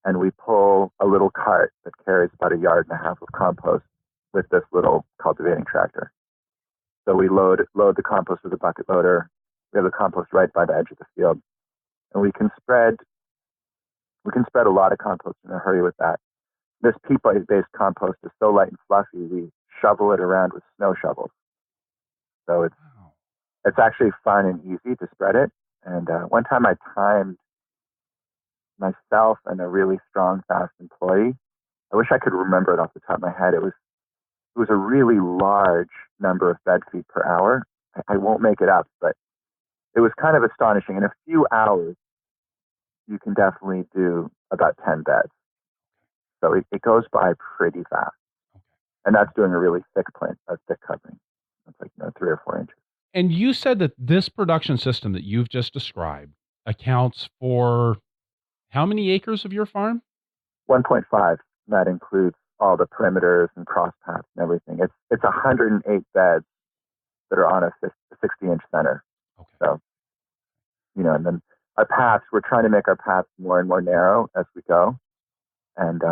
[SPEAKER 2] And we pull a little cart that carries about 1.5 yards of compost with this little cultivating tractor. So we load the compost with a bucket loader. We have the compost right by the edge of the field. And we can spread a lot of compost in a hurry with that. This peat-based compost is so light and fluffy, we shovel it around with snow shovels. So it's actually fun and easy to spread it. And one time I timed myself and a really strong, fast employee. I wish I could remember it off the top of my head. It was a really large number of bed feet per hour. I won't make it up, but it was kind of astonishing. In a few hours, you can definitely do about 10 beds. So it goes by pretty fast. And that's doing a really thick plant, a thick covering. It's like 3 or 4 inches.
[SPEAKER 3] And you said that this production system that you've just described accounts for how many acres of your farm?
[SPEAKER 2] 1.5. That includes all the perimeters and cross paths and everything. It's 108 beds that are on a 60-inch center.
[SPEAKER 3] Okay.
[SPEAKER 2] So, and then our paths, we're trying to make our paths more and more narrow as we go. And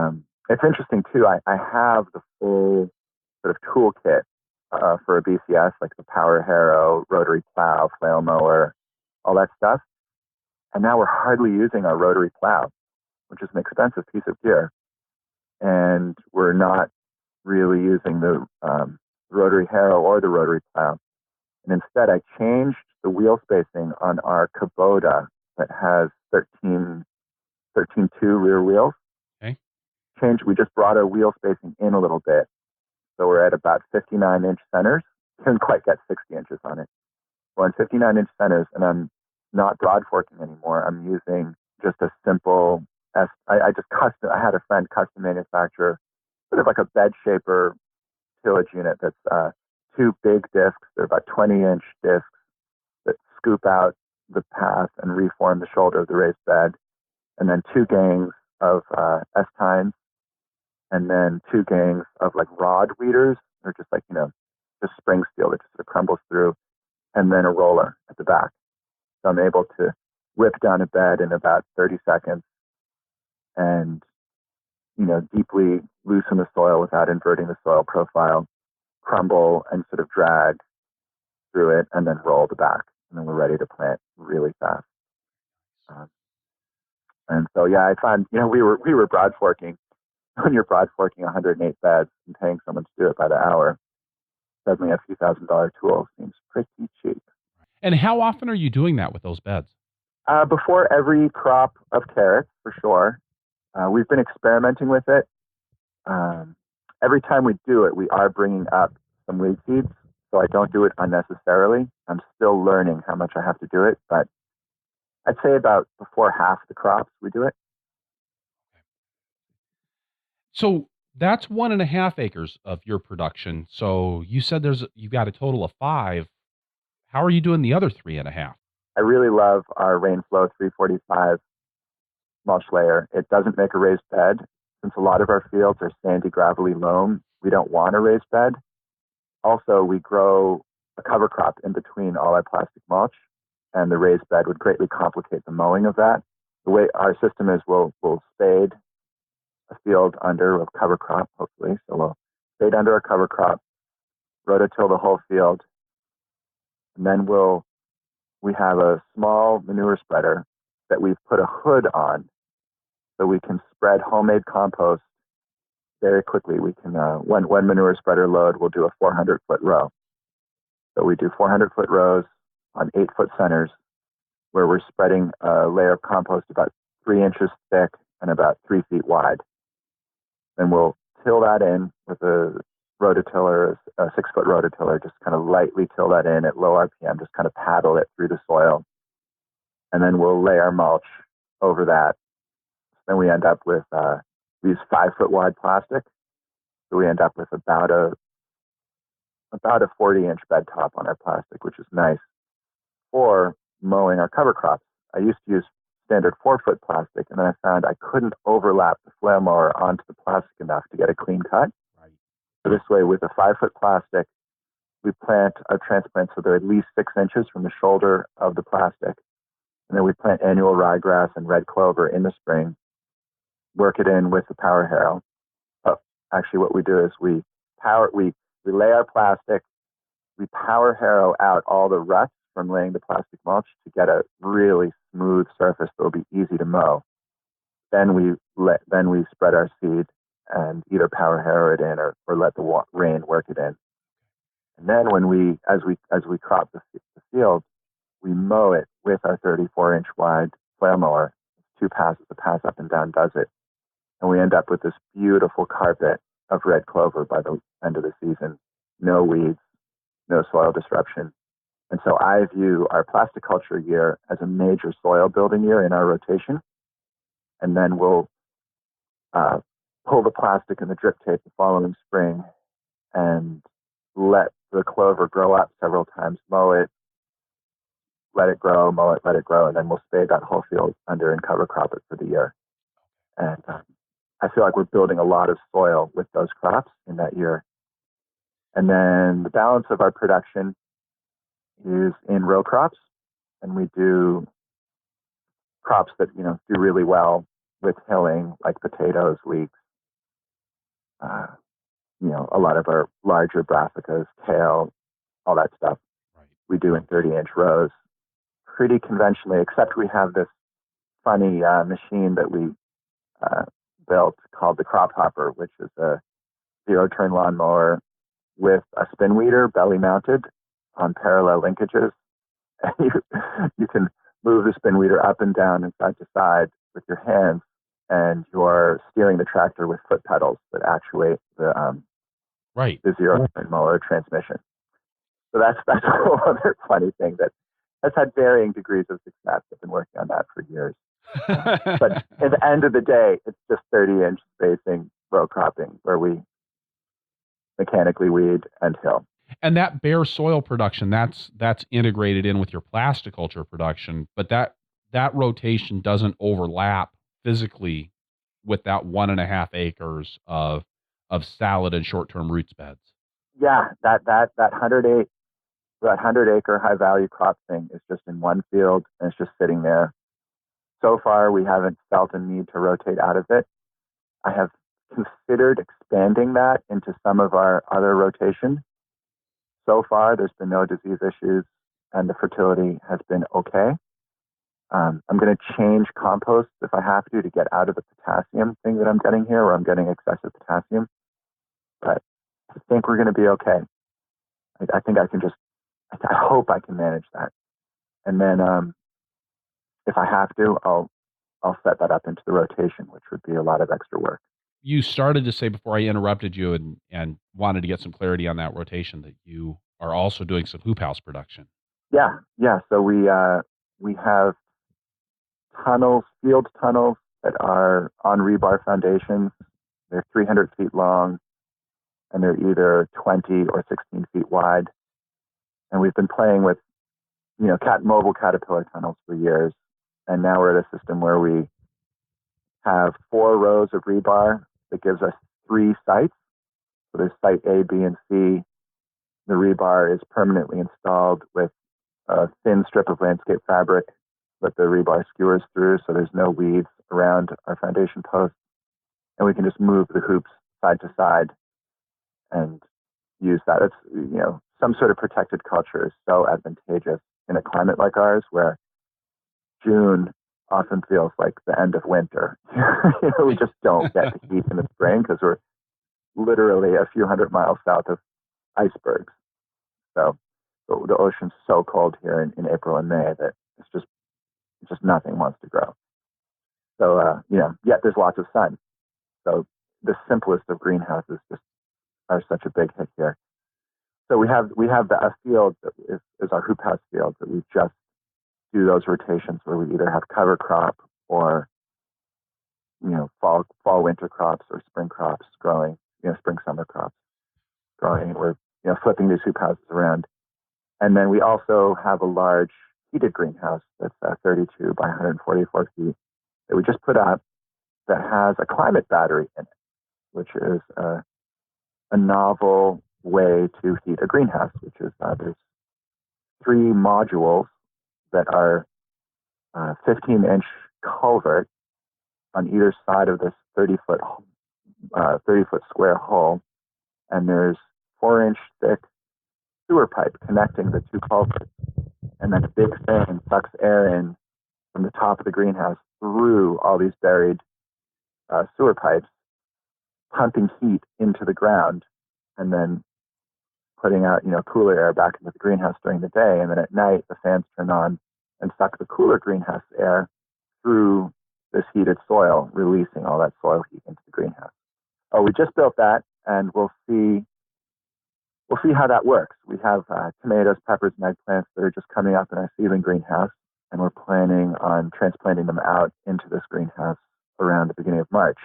[SPEAKER 2] it's interesting, too. I have the full sort of toolkit for a BCS, like the power harrow, rotary plow, flail mower, all that stuff. And now we're hardly using our rotary plow, which is an expensive piece of gear. And we're not really using the rotary harrow or the rotary plow. And instead, I changed the wheel spacing on our Kubota that has 13.2 rear wheels.
[SPEAKER 3] Okay.
[SPEAKER 2] We just brought our wheel spacing in a little bit. So we're at about 59-inch centers. Didn't quite get 60 inches on it. We're on 59-inch centers, and I'm not broad forking anymore. I'm using just a simple I had a friend custom manufacture sort of like a bed shaper tillage unit that's 2 big discs. They're about 20-inch discs that scoop out the path and reform the shoulder of the raised bed, and then 2 gangs of S-tines, and then 2 gangs of like rod weeders, or just like, just spring steel that just sort of crumbles through, and then a roller at the back. So I'm able to whip down a bed in about 30 seconds and, deeply loosen the soil without inverting the soil profile, crumble and sort of drag through it, and then roll the back, and then we're ready to plant really fast. And so, yeah, I find, we were broad forking. When you're broad forking 108 beds and paying someone to do it by the hour, suddenly a few $1,000 tool seems pretty cheap.
[SPEAKER 3] And how often are you doing that with those beds?
[SPEAKER 2] Before every crop of carrots, for sure. We've been experimenting with it. Every time we do it, we are bringing up some weed seeds, so I don't do it unnecessarily. I'm still learning how much I have to do it, but I'd say about before half the crops we do it.
[SPEAKER 3] So that's 1.5 acres of your production. So you said you've got a total of 5. How are you doing the other 3.5?
[SPEAKER 2] I really love our Rainflow 345 mulch layer. It doesn't make a raised bed. Since a lot of our fields are sandy, gravelly loam, we don't want a raised bed. Also, we grow a cover crop in between all our plastic mulch, and the raised bed would greatly complicate the mowing of that. The way our system is, we'll spade a field under a cover crop, hopefully. So we'll spade under a cover crop, rototill the whole field, and then we have a small manure spreader that we've put a hood on so we can spread homemade compost very quickly. We can, one manure spreader load, we'll do a 400-foot row. So we do 400-foot rows on 8-foot centers where we're spreading a layer of compost about 3 inches thick and about 3 feet wide. Then we'll till that in with a rototiller, a 6-foot rototiller, just kind of lightly till that in at low RPM, just kind of paddle it through the soil. And then we'll lay our mulch over that. Then we end up with, we use 5-foot wide plastic. So we end up with about a 40-inch bed top on our plastic, which is nice for mowing our cover crops. I used to use standard 4-foot plastic, and then I found I couldn't overlap the flail mower onto the plastic enough to get a clean cut.
[SPEAKER 3] Right.
[SPEAKER 2] So this way, with a 5-foot plastic, we plant our transplants so they're at least 6 inches from the shoulder of the plastic. And then we plant annual ryegrass and red clover in the spring, work it in with the power harrow. Actually, what we do is we lay our plastic, we power harrow out all the ruts from laying the plastic mulch to get a really smooth surface that will be easy to mow. Then we spread our seed and either power harrow it in or let the rain work it in. And then as we crop the field, we mow it with our 34-inch wide flail mower. 2 passes, a pass up and down does it. And we end up with this beautiful carpet of red clover by the end of the season. No weeds, no soil disruption. And so I view our plasticulture year as a major soil building year in our rotation. And then we'll pull the plastic and the drip tape the following spring and let the clover grow up several times, mow it, let it grow, mow it, let it grow, and then we'll spade that whole field under and cover crop it for the year. And I feel like we're building a lot of soil with those crops in that year. And then the balance of our production is in row crops, and we do crops that do really well with hilling, like potatoes, leeks, a lot of our larger brassicas, kale, all that stuff.
[SPEAKER 3] Right.
[SPEAKER 2] We do in 30-inch rows, pretty conventionally, except we have this funny machine that we built called the crop hopper, which is a 0-turn lawnmower with a spin weeder belly mounted on parallel linkages. And you can move the spin weeder up and down and side to side with your hands, and you're steering the tractor with foot pedals that actuate the 0-turn mower transmission. So that's a whole other funny thing that's had varying degrees of success. I've been working on that for years. But at the end of the day, it's just 30-inch spacing row cropping where we mechanically weed and hill.
[SPEAKER 3] And that bare soil production, that's integrated in with your plasticulture production, but that rotation doesn't overlap physically with that 1.5 acres of salad and short-term roots beds.
[SPEAKER 2] Yeah, that 100-acre high-value crop thing is just in one field, and it's just sitting there. So far, we haven't felt a need to rotate out of it. I have considered expanding that into some of our other rotation. so far, there's been no disease issues, and the fertility has been okay. I'm going to change compost if I have to get out of the potassium thing that I'm getting here, where I'm getting excessive potassium. But I think we're going to be okay. I think I can I hope I can manage that. And then if I have to, I'll set that up into the rotation, which would be a lot of extra work.
[SPEAKER 3] You started to say before I interrupted you and wanted to get some clarity on that rotation that you are also doing some hoop house production.
[SPEAKER 2] Yeah. So we have tunnels, field tunnels that are on rebar foundations. They're 300 feet long, and they're either 20 or 16 feet wide. And we've been playing with, mobile caterpillar tunnels for years. And now we're at a system where we have 4 rows of rebar that gives us 3 sites. So there's site A, B, and C. The rebar is permanently installed with a thin strip of landscape fabric that the rebar skewers through, so there's no weeds around our foundation posts. And we can just move the hoops side to side and use that. It's, some sort of protected culture is so advantageous in a climate like ours, where June often feels like the end of winter. We just don't get the heat in the spring because we're literally a few hundred miles south of icebergs. So the ocean's so cold here in April and May that it's just nothing wants to grow. So, yet there's lots of sun. So the simplest of greenhouses just are such a big hit here. So we have a field that is our hoop house field that we just do those rotations where we either have cover crop or, fall winter crops or spring crops growing, spring summer crops growing. We're, flipping these hoop houses around. And then we also have a large heated greenhouse that's 32 by 144 feet that we just put up that has a climate battery in it, which is a novel way to heat a greenhouse, which is there's 3 modules that are 15-inch culvert on either side of this 30-foot square hole, and there's 4-inch thick sewer pipe connecting the 2 culverts, and then a big fan sucks air in from the top of the greenhouse through all these buried sewer pipes, pumping heat into the ground, and then putting out, cooler air back into the greenhouse during the day. And then at night, the fans turn on and suck the cooler greenhouse air through this heated soil, releasing all that soil heat into the greenhouse. Oh, we just built that, and we'll see how that works. We have tomatoes, peppers, and eggplants that are just coming up in our ceiling greenhouse, and we're planning on transplanting them out into this greenhouse around the beginning of March.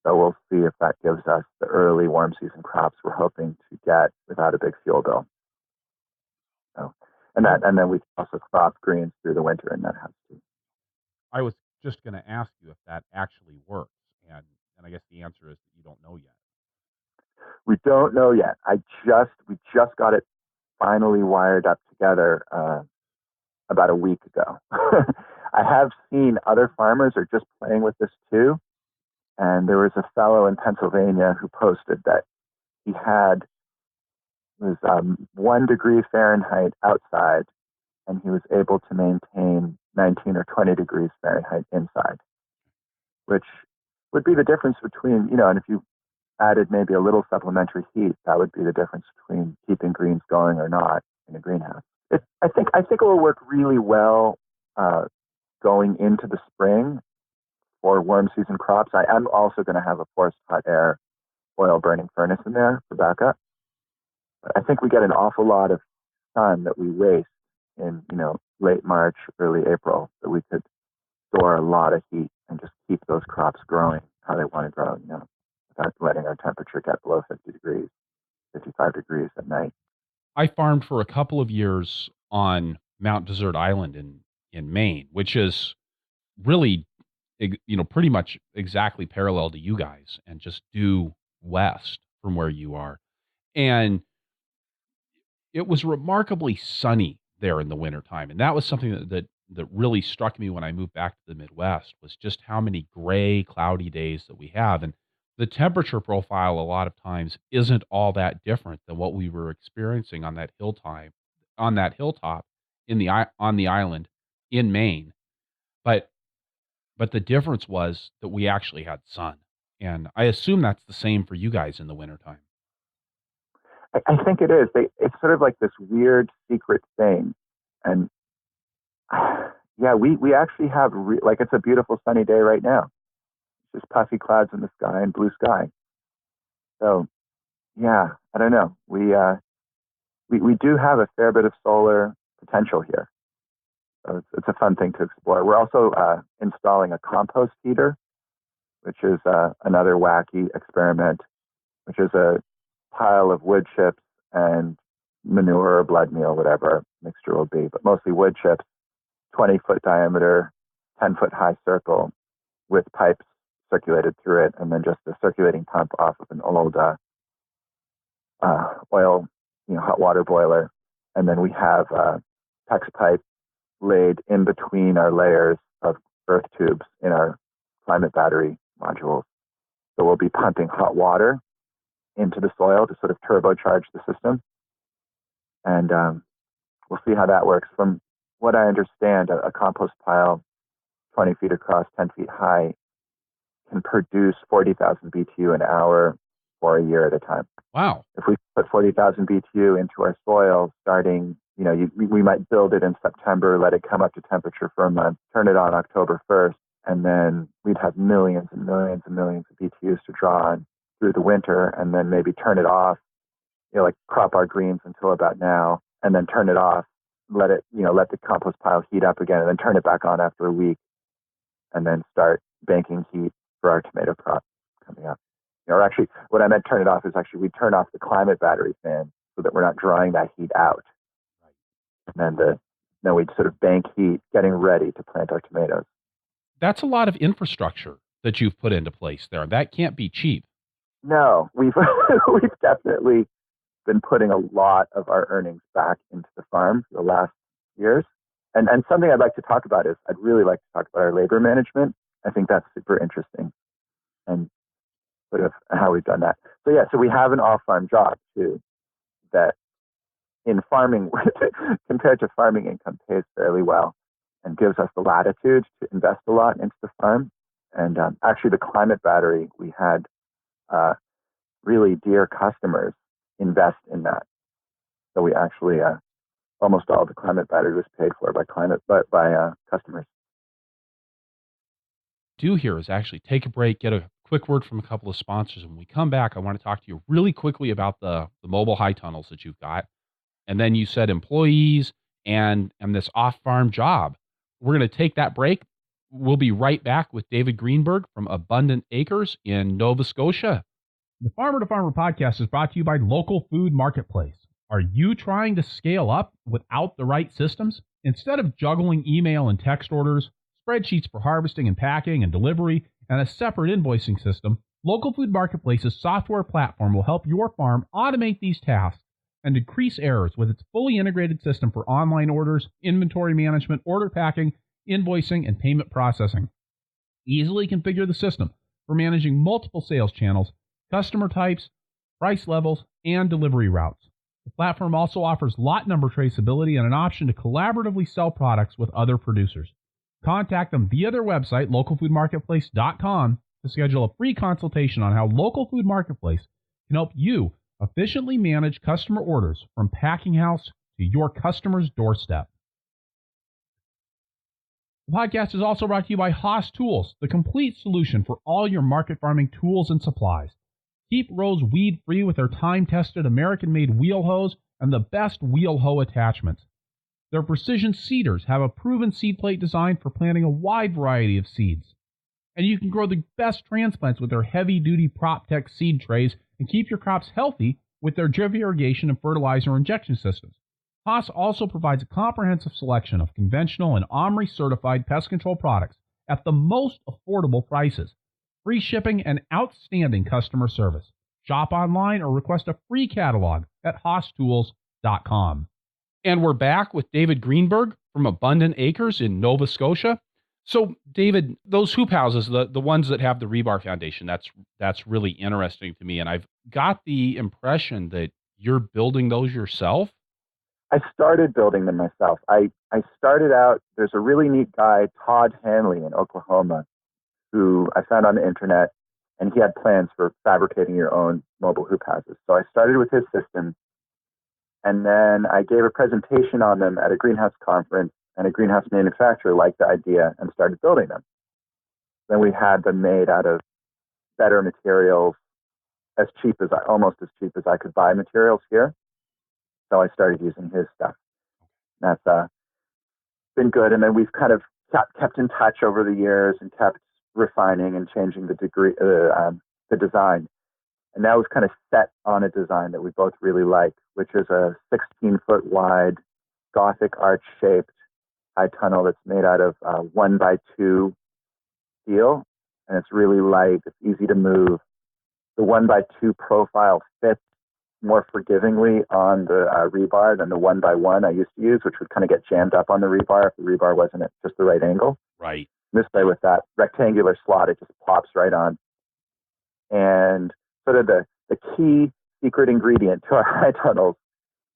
[SPEAKER 2] So we'll see if that gives us the early warm season crops we're hoping to get without a big fuel bill. So, and then we can also crop greens through the winter in that house too.
[SPEAKER 3] I was just going to ask you if that actually works, and I guess the answer is that you don't know yet.
[SPEAKER 2] We don't know yet. We just got it finally wired up together about a week ago. I have seen other farmers are just playing with this too. And there was a fellow in Pennsylvania who posted that he had 1 degree Fahrenheit outside, and he was able to maintain 19 or 20 degrees Fahrenheit inside, which would be the difference between, and if you added maybe a little supplementary heat, that would be the difference between keeping greens going or not in a greenhouse. I think it will work really well going into the spring for warm season crops. I am also going to have a forced hot air oil burning furnace in there for backup. But I think we get an awful lot of sun that we waste in, late March, early April, that we could store a lot of heat and just keep those crops growing how they want to grow, without letting our temperature get below 50 degrees, 55 degrees at night.
[SPEAKER 3] I farmed for a couple of years on Mount Desert Island in Maine, which is really, pretty much exactly parallel to you guys and just due west from where you are. And it was remarkably sunny there in the wintertime. And that was something that really struck me when I moved back to the Midwest, was just how many gray, cloudy days that we have. And the temperature profile a lot of times isn't all that different than what we were experiencing on that hilltop on the island in Maine. But the difference was that we actually had sun. And I assume that's the same for you guys in the wintertime.
[SPEAKER 2] I think it is. It's sort of like this weird secret thing. And yeah, we actually have, like, it's a beautiful sunny day right now. It's just puffy clouds in the sky and blue sky. So, yeah, I don't know. We do have a fair bit of solar potential here. So it's a fun thing to explore. We're also installing a compost heater, which is another wacky experiment, which is a pile of wood chips and manure or blood meal, whatever mixture will be, but mostly wood chips, 20-foot diameter, 10-foot high circle with pipes circulated through it, and then just a circulating pump off of an old oil, hot water boiler. And then we have PEX pipe laid in between our layers of earth tubes in our climate battery modules. So we'll be pumping hot water into the soil to sort of turbocharge the system. And we'll see how that works. From what I understand, a compost pile 20 feet across, 10 feet high can produce 40,000 BTU an hour for a year at a time.
[SPEAKER 3] Wow.
[SPEAKER 2] If we put 40,000 BTU into our soil starting, we might build it in September, let it come up to temperature for a month, turn it on October 1st, and then we'd have millions and millions and millions of BTUs to draw on through the winter, and then maybe turn it off, like crop our greens until about now, and then turn it off, let the compost pile heat up again, and then turn it back on after a week, and then start banking heat for our tomato crop coming up. Or actually, what I meant turn it off is actually we turn off the climate battery fan so that we're not drawing that heat out. And then we'd sort of bank heat, getting ready to plant our tomatoes.
[SPEAKER 3] That's a lot of infrastructure that you've put into place there. That can't be cheap.
[SPEAKER 2] No, we've definitely been putting a lot of our earnings back into the farm for the last years. And something I'd like to talk about is I'd really like to talk about our labor management. I think that's super interesting, and sort of how we've done that. So we have an off-farm job too that in farming, compared to farming income, pays fairly well and gives us the latitude to invest a lot into the farm. And actually the climate battery, we had really dear customers invest in that. So we actually, almost all the climate battery was paid for by customers.
[SPEAKER 3] Do here is actually take a break, get a quick word from a couple of sponsors. And when we come back, I want to talk to you really quickly about the mobile high tunnels that you've got. And then you said employees and this off-farm job. We're going to take that break. We'll be right back with David Greenberg from Abundant Acres in Nova Scotia.
[SPEAKER 1] The Farmer to Farmer podcast is brought to you by Local Food Marketplace. Are you trying to scale up without the right systems? Instead of juggling email and text orders, spreadsheets for harvesting and packing and delivery, and a separate invoicing system, Local Food Marketplace's software platform will help your farm automate these tasks and decrease errors with its fully integrated system for online orders, inventory management, order packing, invoicing, and payment processing. Easily configure the system for managing multiple sales channels, customer types, price levels, and delivery routes. The platform also offers lot number traceability and an option to collaboratively sell products with other producers. Contact them via their website, localfoodmarketplace.com, to schedule a free consultation on how Local Food Marketplace can help you efficiently manage customer orders from packing house to your customer's doorstep. The podcast is also brought to you by Haas Tools, the complete solution for all your market farming tools and supplies. Keep rows weed-free with their time-tested American-made wheel hose and the best wheel hoe attachments. Their precision seeders have a proven seed plate design for planting a wide variety of seeds. And you can grow the best transplants with their heavy-duty PropTech seed trays and keep your crops healthy with their drip irrigation and fertilizer injection systems. Haas also provides a comprehensive selection of conventional and OMRI-certified pest control products at the most affordable prices, free shipping, and outstanding customer service. Shop online or request a free catalog at HaasTools.com.
[SPEAKER 3] And we're back with David Greenberg from Abundant Acres in Nova Scotia. So, David, those hoop houses, the ones that have the rebar foundation, that's really interesting to me. And I've got the impression that you're building those yourself.
[SPEAKER 2] I started building them myself. I started out, there's a really neat guy, Todd Hanley in Oklahoma, who I found on the internet, and he had plans for fabricating your own mobile hoop houses. So I started with his system, and then I gave a presentation on them at a greenhouse conference, and a greenhouse manufacturer liked the idea and started building them. Then we had them made out of better materials, almost as cheap as I could buy materials here. So I started using his stuff. That's been good. And then we've kind of kept in touch over the years and kept refining and changing the design. And now we've kind of set on a design that we both really like, which is a 16-foot wide Gothic arch shaped high tunnel that's made out of 1x2 steel. And it's really light. It's easy to move. The 1x2 profile fits more forgivingly on the rebar than the 1x1 I used to use, which would kind of get jammed up on the rebar if the rebar wasn't at just the right angle.
[SPEAKER 3] Right.
[SPEAKER 2] This way, with that rectangular slot, it just pops right on. And sort of the key secret ingredient to our high tunnels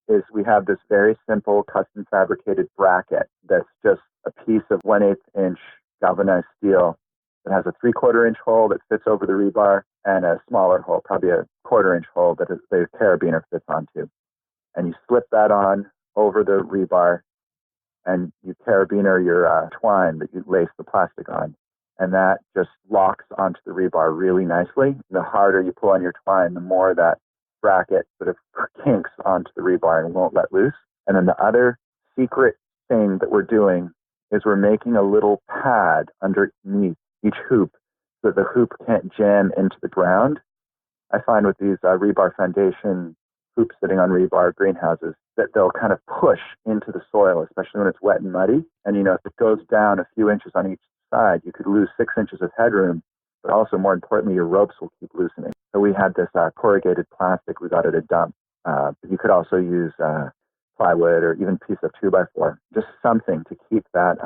[SPEAKER 2] is we have this very simple custom fabricated bracket that's just a piece of 1/8 inch galvanized steel that has a 3/4 inch hole that fits over the rebar and a smaller hole, probably a 1/4 inch hole that the carabiner fits onto. And you slip that on over the rebar, and you carabiner your twine that you lace the plastic on. And that just locks onto the rebar really nicely. The harder you pull on your twine, the more that bracket sort of kinks onto the rebar and won't let loose. And then the other secret thing that we're doing is we're making a little pad underneath each hoop so that the hoop can't jam into the ground. I find with these rebar foundation hoops sitting on rebar greenhouses that they'll kind of push into the soil, especially when it's wet and muddy. And, if it goes down a few inches on each side, you could lose 6 inches of headroom, but also more importantly, your ropes will keep loosening. So we had this corrugated plastic we got at a dump. But you could also use plywood or even a piece of 2x4, just something to keep that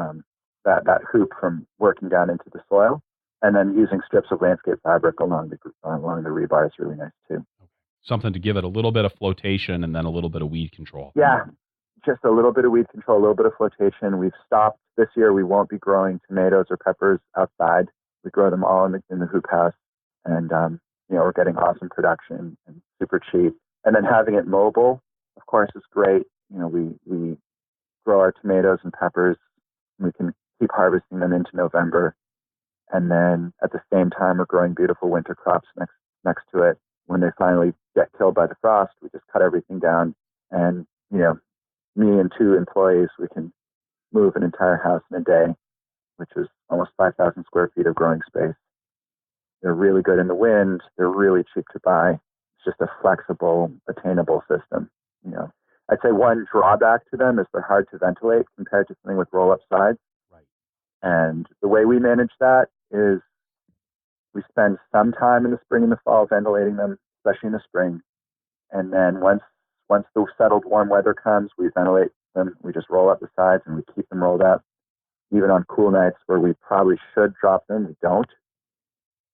[SPEAKER 2] hoop from working down into the soil. And then using strips of landscape fabric along the rebar is really nice too.
[SPEAKER 3] Something to give it a little bit of flotation and then a little bit of weed control.
[SPEAKER 2] Yeah, just a little bit of weed control, a little bit of flotation. We've stopped this year. We won't be growing tomatoes or peppers outside. We grow them all in the hoop house, and we're getting awesome production and super cheap. And then having it mobile, of course, is great. We grow our tomatoes and peppers. And we can keep harvesting them into November, and then at the same time, we're growing beautiful winter crops next to it. When they finally get killed by the frost, we just cut everything down, and me and 2 employees, we can move an entire house in a day, which is almost 5,000 square feet of growing space. They're really good in the wind. They're really cheap to buy. It's just a flexible, attainable system. I'd say one drawback to them is they're hard to ventilate compared to something with roll-up sides.
[SPEAKER 3] Right.
[SPEAKER 2] And the way we manage that is we spend some time in the spring and the fall ventilating them, especially in the spring. And then once the settled warm weather comes, we ventilate them. We just roll up the sides and we keep them rolled up. Even on cool nights where we probably should drop them, we don't.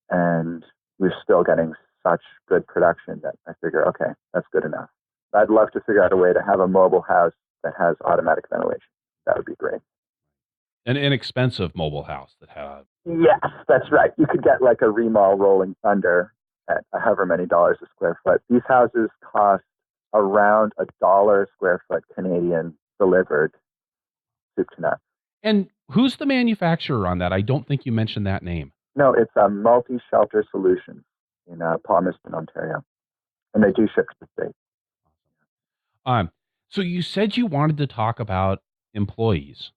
[SPEAKER 2] And we're still getting such good production that I figure, okay, that's good enough. I'd love to figure out a way to have a mobile house that has automatic ventilation. That would be great.
[SPEAKER 3] An inexpensive mobile house that has.
[SPEAKER 2] Yes, that's right. You could get like a remall Rolling Thunder at however many dollars a square foot. These houses cost around $1 a square foot Canadian delivered, soup to nuts.
[SPEAKER 3] And who's the manufacturer on that? I don't think you mentioned that name.
[SPEAKER 2] No, it's a Multi-Shelter Solutions in Palmerston, Ontario. And they do ship to the States.
[SPEAKER 3] So you said you wanted to talk about employees.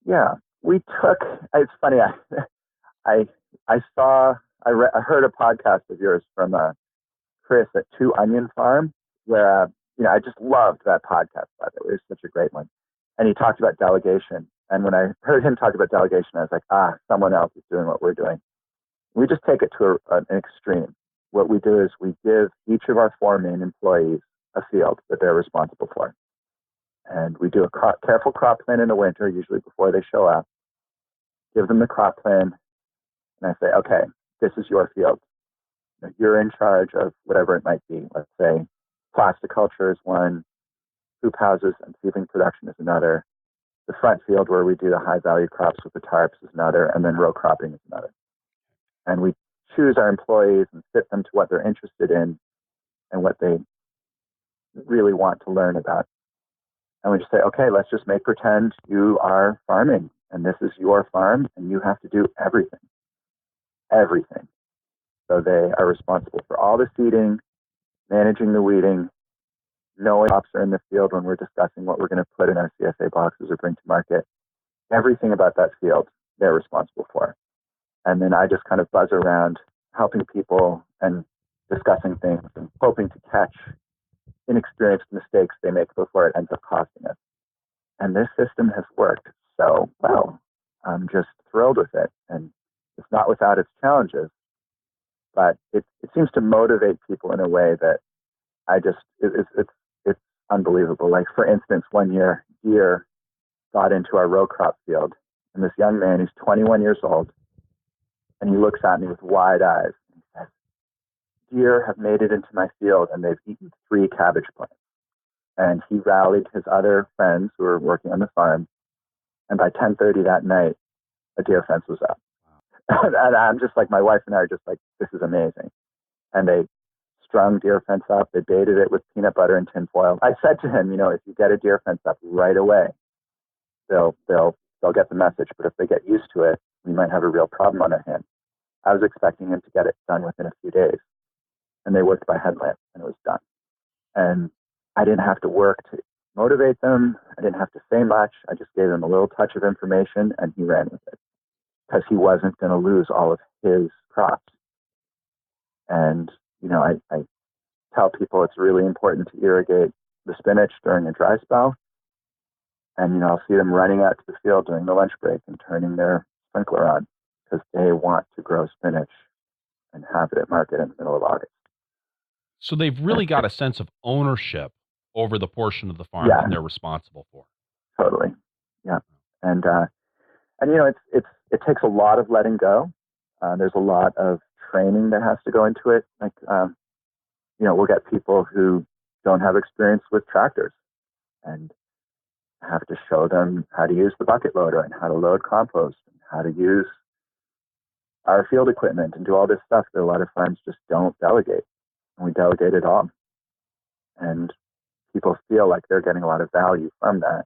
[SPEAKER 2] Yeah, it's funny, I heard a podcast of yours from Chris at Two Onion Farm, where, I just loved that podcast, by the way. It was such a great one. And he talked about delegation. And when I heard him talk about delegation, I was like, someone else is doing what we're doing. We just take it to an extreme. What we do is we give each of our 4 main employees a field that they're responsible for. And we do a careful crop plan in the winter, usually before they show up. give them the crop plan, and I say, okay, this is your field. You're in charge of whatever it might be. Let's say plasticulture is one, hoop houses and seedling production is another. The front field where we do the high value crops with the tarps is another, and then row cropping is another. And we choose our employees and fit them to what they're interested in and what they really want to learn about. And we just say, okay, let's just make pretend you are farming and this is your farm and you have to do everything. Everything. So they are responsible for all the seeding, managing the weeding, knowing crops are in the field when we're discussing what we're going to put in our CSA boxes or bring to market. Everything about that field, they're responsible for. And then I just kind of buzz around helping people and discussing things and hoping to catch inexperienced mistakes they make before it ends up costing us. And this system has worked so well. I'm just thrilled with it. And it's not without its challenges, but it seems to motivate people in a way that it's unbelievable. Like, for instance, one year, deer got into our row crop field, and this young man, he's 21 years old, and he looks at me with wide eyes and he says, deer have made it into my field and they've eaten 3 cabbage plants. And he rallied his other friends who were working on the farm, and by 10:30 that night, a deer fence was up. And I'm just like, my wife and I are just like, this is amazing. And they strung deer fence up. They baited it with peanut butter and tinfoil. I said to him, if you get a deer fence up right away, they'll get the message. But if they get used to it, we might have a real problem on our hands. I was expecting him to get it done within a few days. And they worked by headlamp, and it was done. And I didn't have to work to motivate them. I didn't have to say much. I just gave them a little touch of information, and he ran with it because he wasn't going to lose all of his crops. And, I tell people it's really important to irrigate the spinach during a dry spell. And, I'll see them running out to the field during the lunch break and turning their sprinkler on because they want to grow spinach and have it at market in the middle of August. So
[SPEAKER 3] they've really got a sense of ownership over the portion of the farm that they're responsible for.
[SPEAKER 2] Totally. Yeah. And it takes a lot of letting go. There's a lot of training that has to go into it. Like, we'll get people who don't have experience with tractors and have to show them how to use the bucket loader and how to load compost and how to use our field equipment and do all this stuff that a lot of farms just don't delegate. And we delegate it all. And people feel like they're getting a lot of value from that.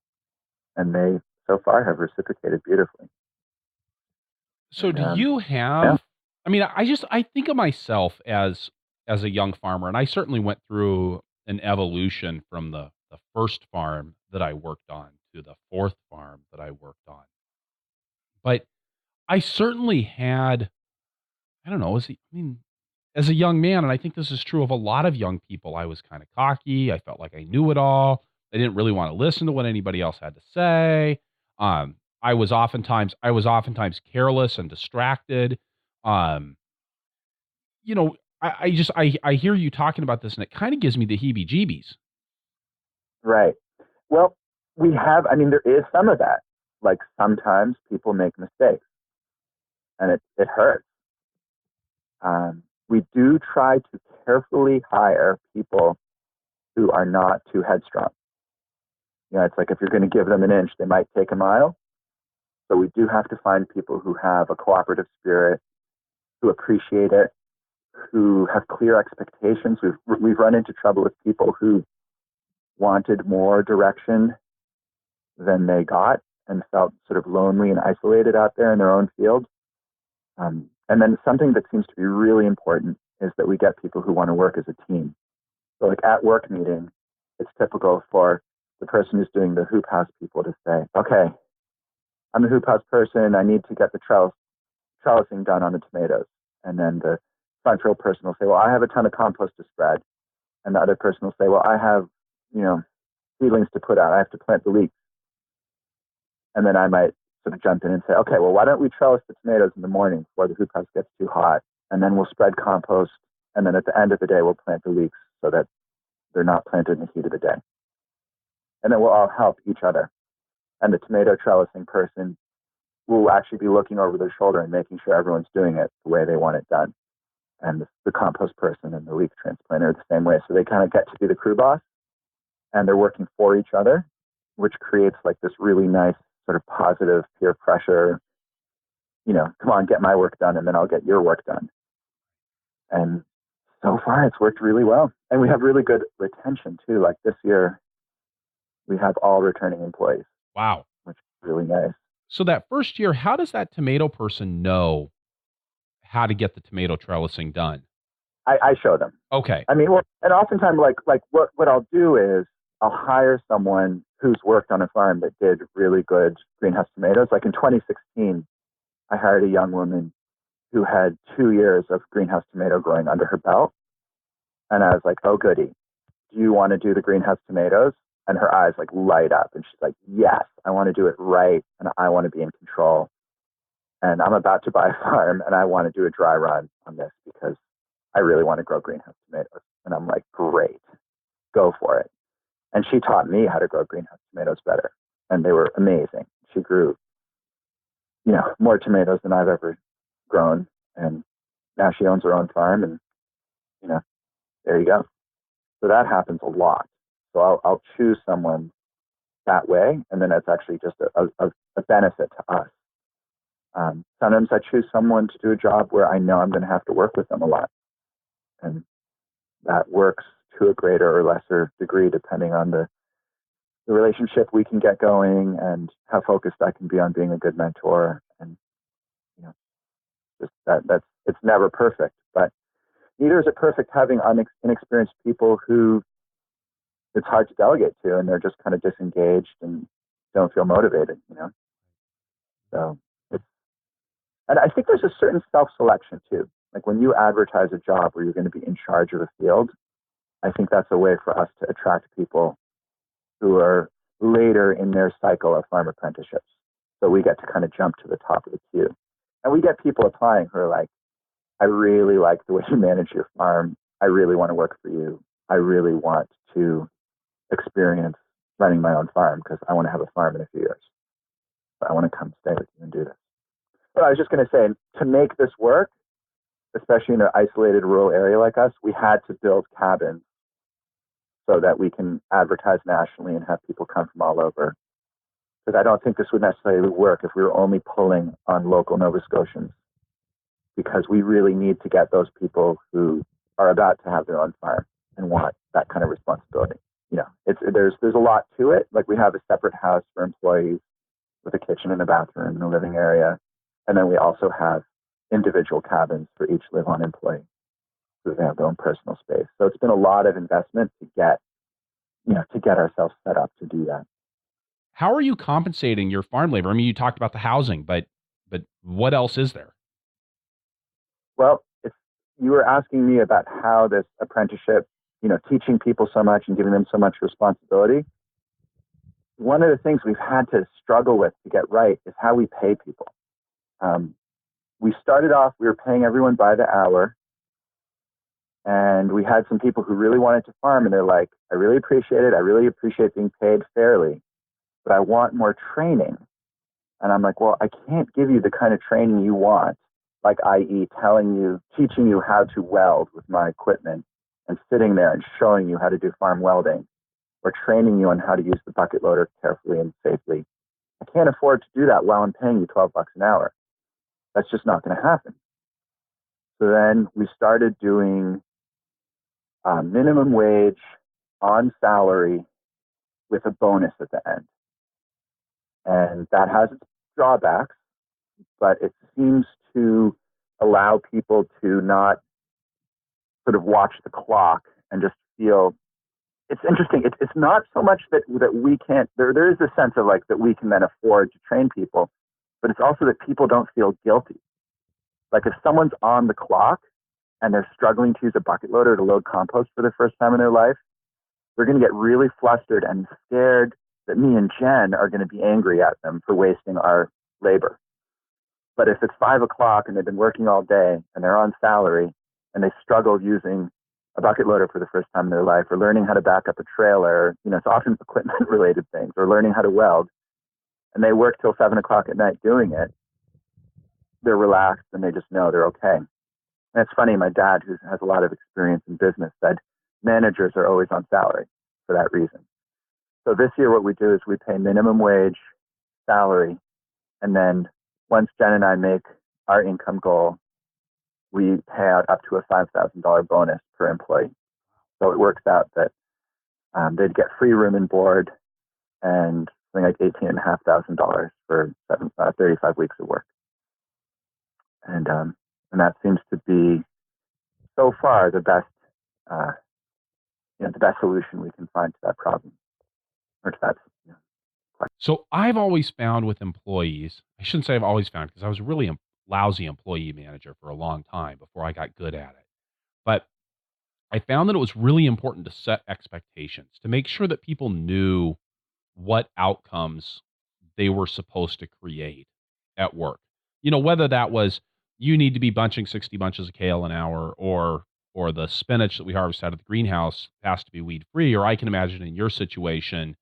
[SPEAKER 2] And they, so far, have reciprocated beautifully.
[SPEAKER 3] So do you have, I think of myself as a young farmer, and I certainly went through an evolution from the first farm that I worked on to the 4th farm that I worked on. But I certainly had, as a young man, and I think this is true of a lot of young people, I was kind of cocky. I felt like I knew it all. I didn't really want to listen to what anybody else had to say. I was oftentimes careless and distracted. I hear you talking about this, and it kind of gives me the heebie-jeebies.
[SPEAKER 2] Right. Well, there is some of that. Like, sometimes people make mistakes, and it hurts. We do try to carefully hire people who are not too headstrong. It's like if you're going to give them an inch, they might take a mile. So we do have to find people who have a cooperative spirit, who appreciate it, who have clear expectations. We've run into trouble with people who wanted more direction than they got and felt sort of lonely and isolated out there in their own field. And then something that seems to be really important is that we get people who want to work as a team. So like at work meeting, it's typical for the person who's doing the hoop house people to say, okay, I'm the hoop house person. I need to get the trellising done on the tomatoes. And then the front row person will say, well, I have a ton of compost to spread. And the other person will say, well, I have, seedlings to put out. I have to plant the leeks. And then I might sort of jump in and say, okay, well, why don't we trellis the tomatoes in the morning before the hoop house gets too hot? And then we'll spread compost. And then at the end of the day, we'll plant the leeks so that they're not planted in the heat of the day. And then we'll all help each other. And the tomato trellising person will actually be looking over their shoulder and making sure everyone's doing it the way they want it done. And the compost person and the leaf transplanter are the same way. So they kind of get to be the crew boss, and they're working for each other, which creates like this really nice sort of positive peer pressure, come on, get my work done, and then I'll get your work done. And so far it's worked really well. And we have really good retention too. Like this year, we have all returning employees.
[SPEAKER 3] Wow.
[SPEAKER 2] Which is really nice.
[SPEAKER 3] So that first year, how does that tomato person know how to get the tomato trellising done?
[SPEAKER 2] I show them.
[SPEAKER 3] Okay.
[SPEAKER 2] I mean, well, and oftentimes, like what I'll do is I'll hire someone who's worked on a farm that did really good greenhouse tomatoes. Like in 2016, I hired a young woman who had 2 years of greenhouse tomato growing under her belt. And I was like, oh, goody. Do you want to do the greenhouse tomatoes? And her eyes like light up. And she's like, yes, I want to do it right. And I want to be in control. And I'm about to buy a farm and I want to do a dry run on this because I really want to grow greenhouse tomatoes. And I'm like, great, go for it. And she taught me how to grow greenhouse tomatoes better. And they were amazing. She grew, more tomatoes than I've ever grown. And now she owns her own farm and, there you go. So that happens a lot. So I'll choose someone that way. And then it's actually just a benefit to us. Sometimes I choose someone to do a job where I know I'm going to have to work with them a lot. And that works to a greater or lesser degree, depending on the relationship we can get going and how focused I can be on being a good mentor. And, just that's, it's never perfect, but neither is it perfect having inexperienced people who it's hard to delegate to, and they're just kind of disengaged and don't feel motivated, So and I think there's a certain self-selection too. Like when you advertise a job where you're going to be in charge of a field, I think that's a way for us to attract people who are later in their cycle of farm apprenticeships. So we get to kind of jump to the top of the queue. And we get people applying who are like, I really like the way you manage your farm. I really want to work for you. I really want to experience running my own farm because I want to have a farm in a few years. But I want to come stay with you and do this. But I was just going to say, to make this work, especially in an isolated rural area like us, we had to build cabins so that we can advertise nationally and have people come from all over. Because I don't think this would necessarily work if we were only pulling on local Nova Scotians, because we really need to get those people who are about to have their own farm and want that kind of responsibility. There's a lot to it. Like we have a separate house for employees with a kitchen and a bathroom and a living area. And then we also have individual cabins for each live-on employee, so they have their own personal space. So it's been a lot of investment to get ourselves set up to do that.
[SPEAKER 3] How are you compensating your farm labor? I mean, you talked about the housing, but what else is there?
[SPEAKER 2] Well, if you were asking me about how this apprenticeship, teaching people so much and giving them so much responsibility, one of the things we've had to struggle with to get right is how we pay people. We started off, we were paying everyone by the hour. And we had some people who really wanted to farm, and they're like, I really appreciate it. I really appreciate being paid fairly, but I want more training. And I'm like, well, I can't give you the kind of training you want, like i.e. teaching you how to weld with my equipment and sitting there and showing you how to do farm welding, or training you on how to use the bucket loader carefully and safely. I can't afford to do that while I'm paying you $12 an hour. That's just not going to happen. So then we started doing minimum wage on salary with a bonus at the end. And that has its drawbacks, but it seems to allow people to not sort of watch the clock and just feel. It's interesting. It's not so much that we can't, there is a sense of like that we can then afford to train people, but it's also that people don't feel guilty. Like if someone's on the clock and they're struggling to use a bucket loader to load compost for the first time in their life, they're going to get really flustered and scared that me and Jen are going to be angry at them for wasting our labor. But if it's 5 o'clock and they've been working all day and they're on salary and they struggle using a bucket loader for the first time in their life, or learning how to back up a trailer, it's often equipment related things, or learning how to weld, and they work till 7 o'clock at night doing it, they're relaxed and they just know they're okay. And it's funny, my dad, who has a lot of experience in business, said managers are always on salary for that reason. So this year what we do is we pay minimum wage salary, and then once Jen and I make our income goal, we pay out up to a $5,000 bonus per employee. So it works out that they'd get free room and board and something like $18,500 for 35 weeks of work. And that seems to be so far the best, the best solution we can find to that problem, or to that.
[SPEAKER 3] So I've always found with employees, I shouldn't say I've always found, because I was really a lousy employee manager for a long time before I got good at it. But I found that it was really important to set expectations, to make sure that people knew what outcomes they were supposed to create at work. Whether that was you need to be bunching 60 bunches of kale an hour, or the spinach that we harvest out of the greenhouse has to be weed free, or I can imagine in your situation,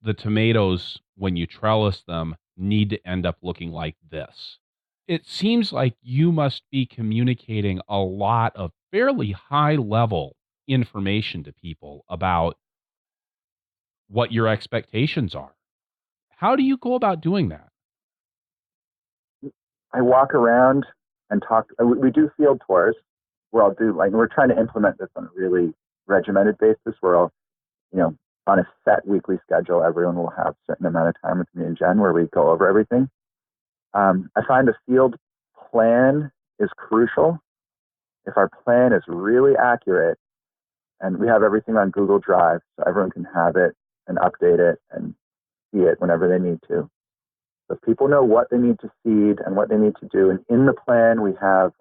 [SPEAKER 3] the tomatoes, when you trellis them, need to end up looking like this. It seems like you must be communicating a lot of fairly high level information to people about what your expectations are. How do you go about doing that?
[SPEAKER 2] I walk around and talk. We do field tours where I'll do, we're trying to implement this on a really regimented basis where I'll, on a set weekly schedule, everyone will have a certain amount of time with me and Jen where we go over everything. I find the field plan is crucial. If our plan is really accurate, and we have everything on Google Drive, so everyone can have it and update it and see it whenever they need to. So if people know what they need to seed and what they need to do, and in the plan we have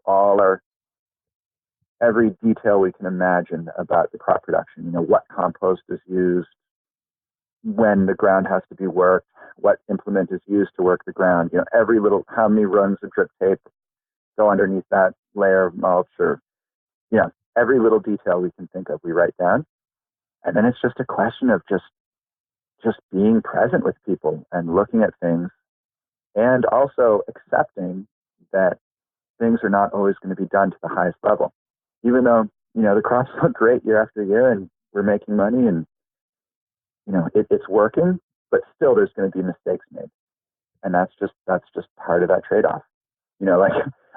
[SPEAKER 2] every detail we can imagine about the crop production. What compost is used, when the ground has to be worked, what implement is used to work the ground. Every little, how many runs of drip tape go underneath that layer of mulch, or every little detail we can think of, we write down. And then it's just a question of just being present with people and looking at things, and also accepting that things are not always going to be done to the highest level. Even though, the crops look great year after year and we're making money and, it's working, but still there's going to be mistakes made. And that's just part of that trade-off.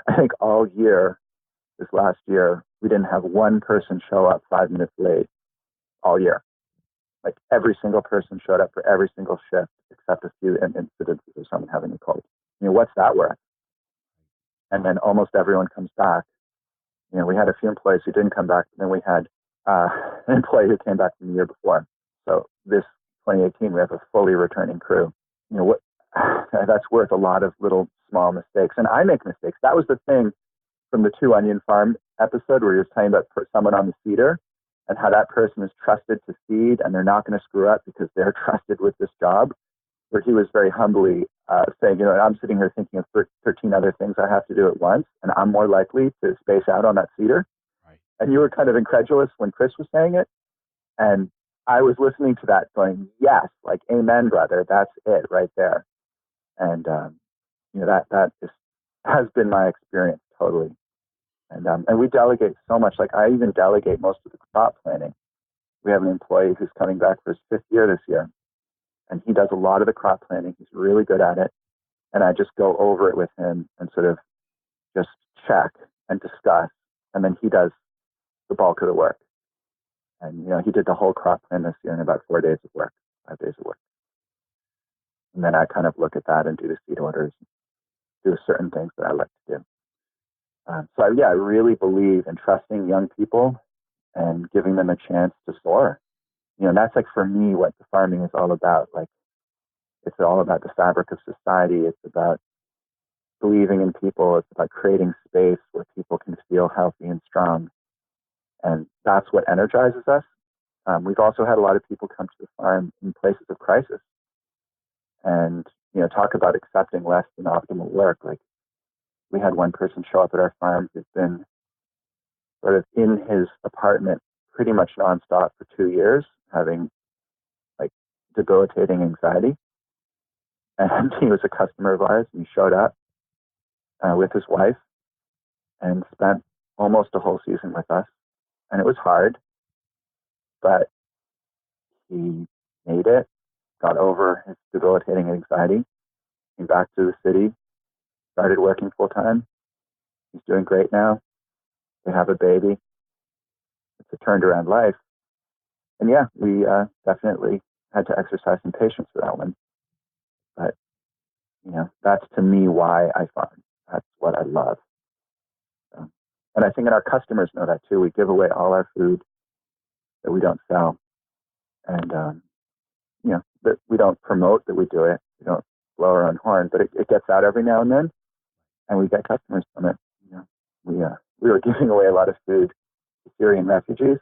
[SPEAKER 2] I think all year, this last year, we didn't have one person show up 5 minutes late all year. Every single person showed up for every single shift, except a few incidences of someone having a cold. What's that worth? And then almost everyone comes back. We had a few employees who didn't come back, but then we had an employee who came back from the year before. So this 2018, we have a fully returning crew. That's worth a lot of little small mistakes. And I make mistakes. That was the thing from the 2 Onion Farm episode where you're talking about someone on the seeder and how that person is trusted to seed and they're not going to screw up because they're trusted with this job, where he was very humbly saying, I'm sitting here thinking of 13 other things I have to do at once, and I'm more likely to space out on that seeder. Right. And you were kind of incredulous when Chris was saying it. And I was listening to that going, yes, amen, brother, that's it right there. And, that has been my experience totally. And we delegate so much. I even delegate most of the crop planning. We have an employee who's coming back for his 5th year this year, and he does a lot of the crop planning. He's really good at it. And I just go over it with him and sort of just check and discuss. And then he does the bulk of the work. And, he did the whole crop plan this year in about 4 days of work, 5 days of work. And then I kind of look at that and do the seed orders, do certain things that I like to do. I really believe in trusting young people and giving them a chance to soar. That's for me what the farming is all about. It's all about the fabric of society. It's about believing in people. It's about creating space where people can feel healthy and strong. And that's what energizes us. We've also had a lot of people come to the farm in places of crisis and, talk about accepting less than optimal work. We had one person show up at our farm who's been sort of in his apartment pretty much nonstop for 2 years, having debilitating anxiety. And he was a customer of ours, and he showed up with his wife and spent almost a whole season with us. And it was hard, but he made it, got over his debilitating anxiety, came back to the city, started working full time. He's doing great now. They have a baby. It's a turned around life. And yeah, we definitely had to exercise some patience for that one. But, that's to me why I farm. That's what I love. So, and I think our customers know that too. We give away all our food that we don't sell. And, that we don't promote that we do it. We don't blow our own horn, but it gets out every now and then, and we get customers from it. We were giving away a lot of food to Syrian refugees,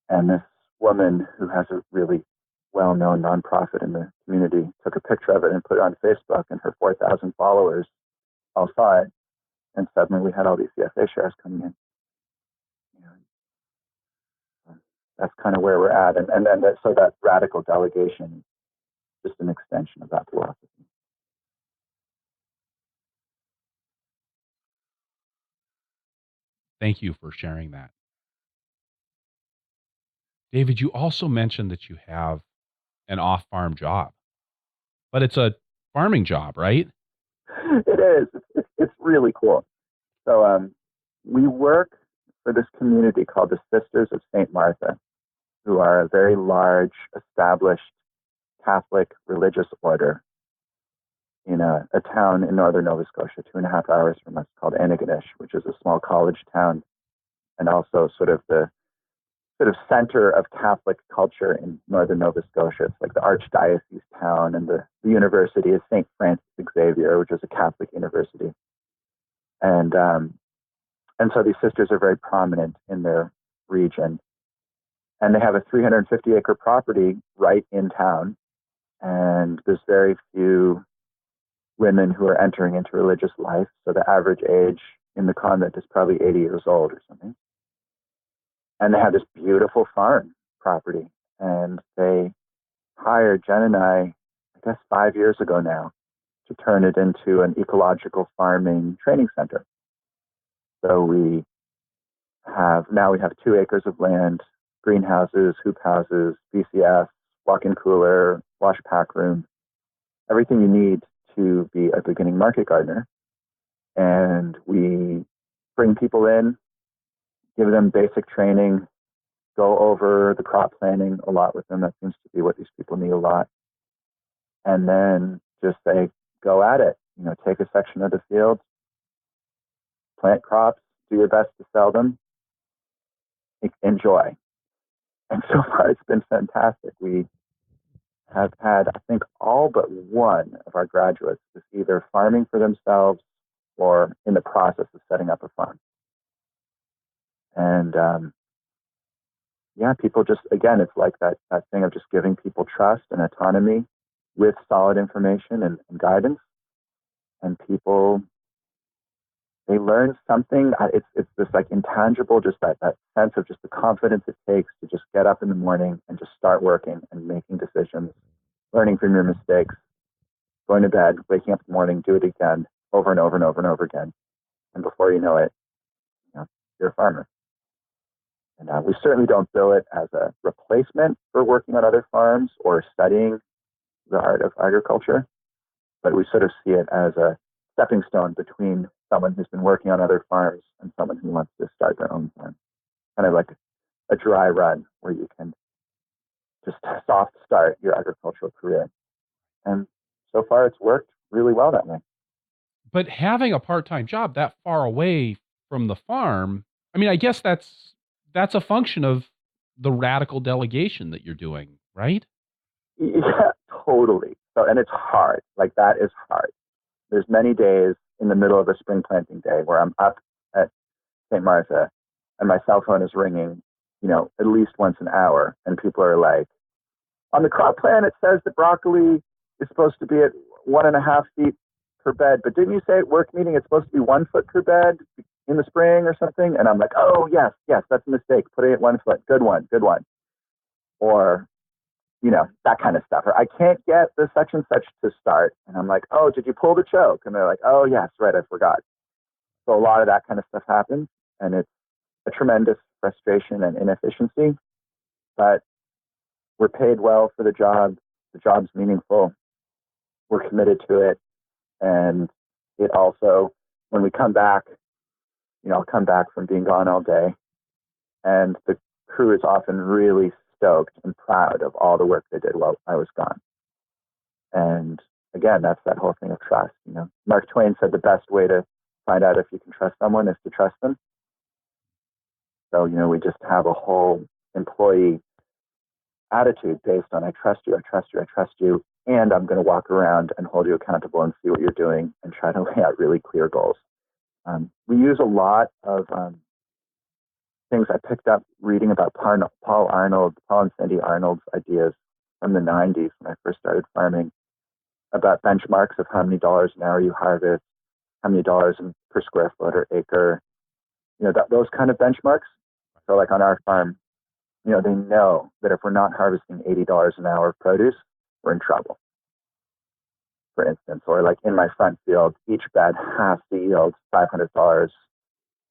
[SPEAKER 2] and this woman who has a really well-known nonprofit in the community took a picture of it and put it on Facebook, and her 4,000 followers all saw it, and suddenly we had all these CFA shares coming in. That's kind of where we're at, and then so that radical delegation is just an extension of that philosophy.
[SPEAKER 3] Thank you for sharing that. David, you also mentioned that you have an off-farm job, but it's a farming job, right?
[SPEAKER 2] It is. It's really cool. So we work for this community called the Sisters of St. Martha, who are a very large, established Catholic religious order in a town in northern Nova Scotia, 2.5 hours from us, called Antigonish, which is a small college town and also sort of the center of Catholic culture in northern Nova Scotia. It's like the archdiocese town, and the university is St. Francis Xavier, which is a Catholic university. And so these sisters are very prominent in their region. And they have a 350-acre property right in town. And there's very few women who are entering into religious life. So the average age in the convent is probably 80 years old or something. And they have this beautiful farm property. And they hired Jen and I guess 5 years ago now, to turn it into an ecological farming training center. So we have 2 acres of land, greenhouses, hoop houses, BCS, walk-in cooler, wash pack room, everything you need to be a beginning market gardener. And we bring people in, give them basic training, go over the crop planning a lot with them. That seems to be what these people need a lot. And then just say, go at it. Take a section of the field, plant crops, do your best to sell them, enjoy. And so far, it's been fantastic. We have had, I think, all but one of our graduates is either farming for themselves or in the process of setting up a farm. And people just, again, it's like that thing of just giving people trust and autonomy with solid information and guidance. And people, they learn something. It's this like intangible, just that sense of just the confidence it takes to just get up in the morning and just start working and making decisions, learning from your mistakes, going to bed, waking up in the morning, do it again, over and over and over and over again. And before you know it, you're a farmer. And we certainly don't bill it as a replacement for working on other farms or studying the art of agriculture, but we sort of see it as a stepping stone between someone who's been working on other farms and someone who wants to start their own farm. Kind of like a dry run where you can just soft start your agricultural career. And so far it's worked really well that way.
[SPEAKER 3] But having a part-time job that far away from the farm, I mean, I guess that's a function of the radical delegation that you're doing, right?
[SPEAKER 2] Yeah, totally. So, and it's hard. Like, that is hard. There's many days in the middle of a spring planting day where I'm up at St. Martha and my cell phone is ringing, at least once an hour. And people are like, on the crop plan, it says that broccoli is supposed to be at 1.5 feet per bed. But didn't you say at work meeting, it's supposed to be 1 foot per bed in the spring or something? And I'm like, oh, yes, that's a mistake. Putting it 1 foot. Good one. Or that kind of stuff. Or I can't get the such and such to start. And I'm like, oh, did you pull the choke? And they're like, oh, yes, right, I forgot. So a lot of that kind of stuff happens, and it's a tremendous frustration and inefficiency. But we're paid well for the job. The job's meaningful. We're committed to it. And it also, when we come back, I'll come back from being gone all day, and the crew is often really stoked and proud of all the work they did while I was gone. And again, that's that whole thing of trust. Mark Twain said the best way to find out if you can trust someone is to trust them. So, we just have a whole employee attitude based on I trust you, I trust you, I trust you, and I'm going to walk around and hold you accountable and see what you're doing and try to lay out really clear goals. We use a lot of things I picked up reading about Paul and Sandy Arnold's ideas from the 90s when I first started farming, about benchmarks of how many dollars an hour you harvest, how many dollars per square foot or acre, those kind of benchmarks. So like on our farm, they know that if we're not harvesting $80 an hour of produce, we're in trouble. For instance, or like in my front field, each bed has to yield $500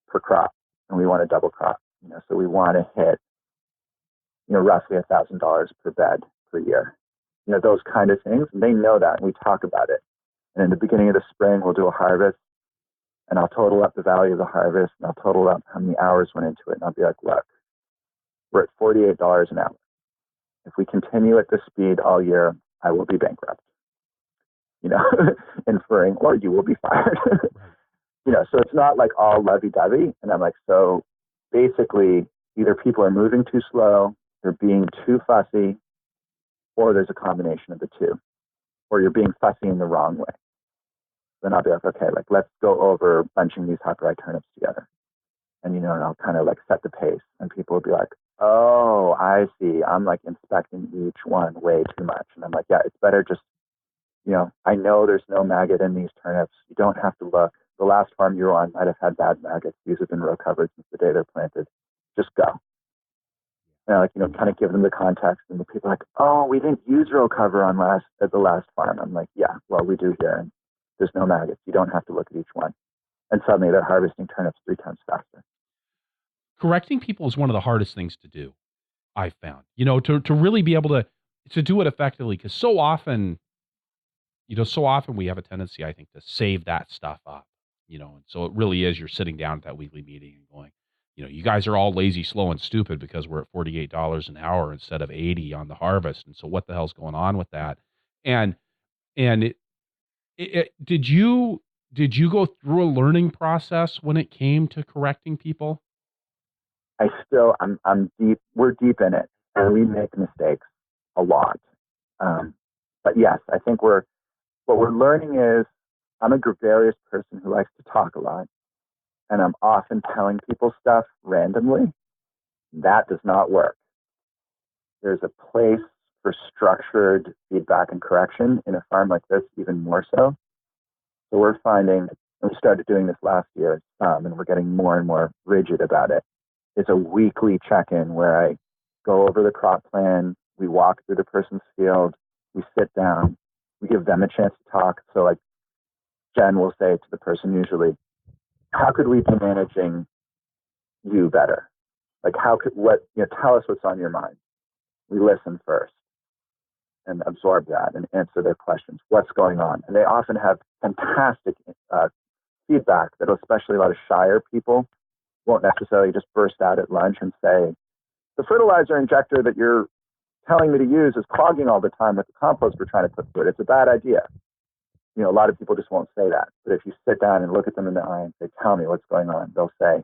[SPEAKER 2] per crop, and we want a double crop. So we want to hit, roughly $1,000 per bed per year. Those kind of things. And they know that, and we talk about it. And in the beginning of the spring, we'll do a harvest, and I'll total up the value of the harvest, and I'll total up how many hours went into it, and I'll be like, look, we're at $48 an hour. If we continue at this speed all year, I will be bankrupt. Inferring, or you will be fired. So it's not like all lovey-dovey. And I'm like, so basically, either people are moving too slow, they're being too fussy, or there's a combination of the two, or you're being fussy in the wrong way. Then I'll be like, okay, let's go over bunching these hot dry turnips together. And, and I'll kind of set the pace, and people will be like, oh, I see. I'm inspecting each one way too much. And I'm like, yeah, it's better just, I know there's no maggot in these turnips. You don't have to look. The last farm you were on might have had bad maggots. These have been row covered since the day they're planted. Just go. And kind of give them the context. And the people are like, oh, we didn't use row cover at the last farm. I'm like, yeah, well, we do here. And there's no maggots. You don't have to look at each one. And suddenly they're harvesting turnips 3 times faster.
[SPEAKER 3] Correcting people is one of the hardest things to do, I've found. To really be able to do it effectively, because so often we have a tendency, I think, to save that stuff up, and so it really is, you're sitting down at that weekly meeting and going, you guys are all lazy, slow, and stupid because we're at $48 an hour instead of 80 on the harvest. And so what the hell's going on with that? And did you go through a learning process when it came to correcting people?
[SPEAKER 2] I'm deep. We're deep in it, and we make mistakes a lot. But yes, I think what we're learning is I'm a gregarious person who likes to talk a lot, and I'm often telling people stuff randomly. That does not work. There's a place for structured feedback and correction in a farm like this, even more so. So we're finding, and we started doing this last year, and we're getting more and more rigid about it. It's a weekly check-in where I go over the crop plan, we walk through the person's field, we sit down, we give them a chance to talk. So Jen will say to the person usually, how could we be managing you better? Tell us what's on your mind. We listen first and absorb that and answer their questions. What's going on? And they often have fantastic feedback that especially a lot of shyer people won't necessarily just burst out at lunch and say, the fertilizer injector that you're telling me to use is clogging all the time with the compost we're trying to put through it. It's a bad idea. A lot of people just won't say that. But if you sit down and look at them in the eye and say, tell me what's going on, they'll say,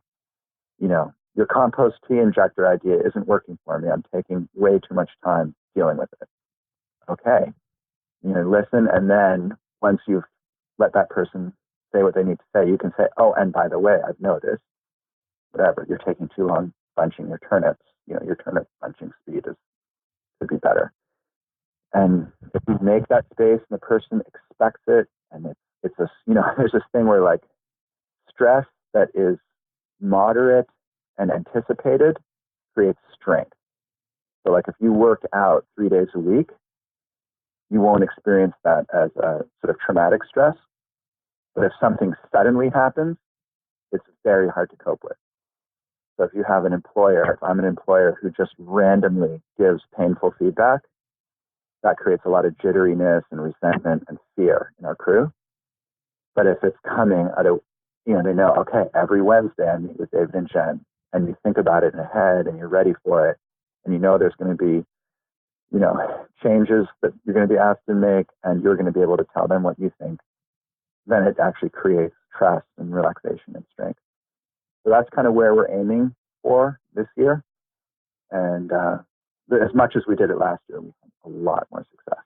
[SPEAKER 2] your compost tea injector idea isn't working for me. I'm taking way too much time dealing with it. Okay. Listen. And then once you've let that person say what they need to say, you can say, oh, and by the way, I've noticed, whatever, you're taking too long bunching your turnips. Your turnip bunching speed could be better. And if you make that space and the person expects it, and it's there's this thing where stress that is moderate and anticipated creates strength. So like if you work out 3 days a week, you won't experience that as a sort of traumatic stress. But if something suddenly happens, it's very hard to cope with. So if you have an employer, if I'm an employer who just randomly gives painful feedback, that creates a lot of jitteriness and resentment and fear in our crew. But if it's coming out of, they know, okay, every Wednesday I meet with David and Jen, and you think about it in your head and you're ready for it, and you know there's going to be, changes that you're going to be asked to make, and you're going to be able to tell them what you think, then it actually creates trust and relaxation and strength. So that's kind of where we're aiming for this year. And as much as we did it last year, we had a lot more success.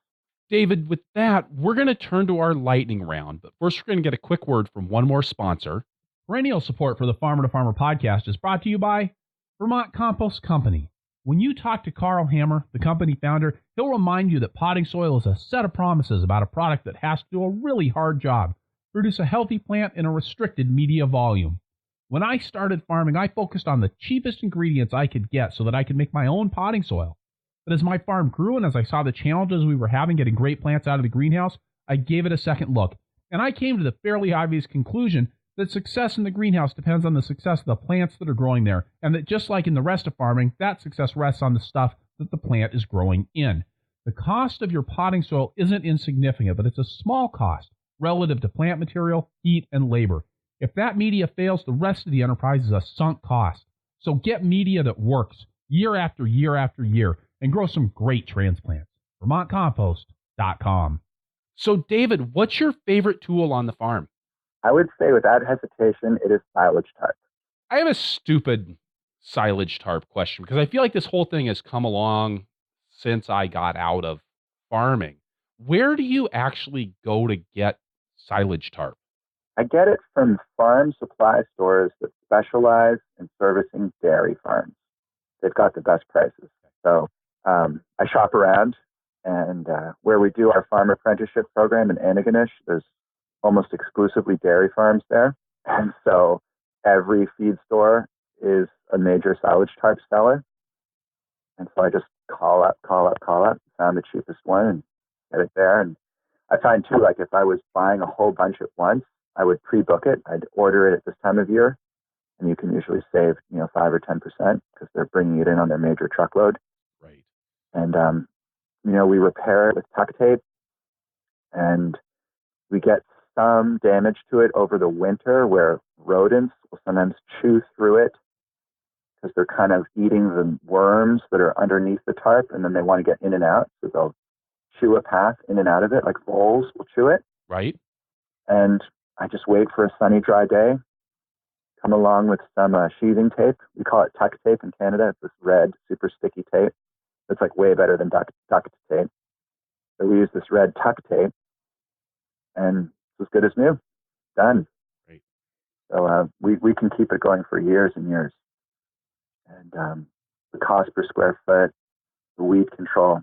[SPEAKER 3] David, with that, we're going to turn to our lightning round. But first, we're going to get a quick word from one more sponsor.
[SPEAKER 1] Perennial support for the Farmer to Farmer podcast is brought to you by Vermont Compost Company. When you talk to Carl Hammer, the company founder, he'll remind you that potting soil is a set of promises about a product that has to do a really hard job, produce a healthy plant in a restricted media volume. When I started farming, I focused on the cheapest ingredients I could get so that I could make my own potting soil. But as my farm grew and as I saw the challenges we were having getting great plants out of the greenhouse, I gave it a second look. And I came to the fairly obvious conclusion that success in the greenhouse depends on the success of the plants that are growing there, and that just like in the rest of farming, that success rests on the stuff that the plant is growing in. The cost of your potting soil isn't insignificant, but it's a small cost relative to plant material, heat, and labor. If that media fails, the rest of the enterprise is a sunk cost. So get media that works year after year after year and grow some great transplants. VermontCompost.com.
[SPEAKER 3] So, David, what's your favorite tool on the farm?
[SPEAKER 2] I would say without hesitation, it is silage tarp.
[SPEAKER 3] I have a stupid silage tarp question because I feel like this whole thing has come along since I got out of farming. Where do you actually go to get silage tarp?
[SPEAKER 2] I get it from farm supply stores that specialize in servicing dairy farms. They've got the best prices. So I shop around, and where we do our farm apprenticeship program in Antigonish, there's almost exclusively dairy farms there. And so every feed store is a major silage tarp seller. And so I just call up, found the cheapest one and get it there. And I find too, like if I was buying a whole bunch at once, I would pre-book it. I'd order it at this time of year. And you can usually save, 5 or 10% because they're bringing it in on their major truckload.
[SPEAKER 3] Right.
[SPEAKER 2] And, we repair it with tuck tape, and we get some damage to it over the winter where rodents will sometimes chew through it because they're kind of eating the worms that are underneath the tarp, and then they want to get in and out. So they'll chew a path in and out of it, like voles will chew it.
[SPEAKER 3] Right.
[SPEAKER 2] And I just wait for a sunny, dry day, come along with some sheathing tape. We call it tuck tape in Canada. It's this red, super sticky tape. It's like way better than duct tape. So we use this red tuck tape, and it's as good as new. Done.
[SPEAKER 3] Right.
[SPEAKER 2] So we can keep it going for years and years. And the cost per square foot, the weed control,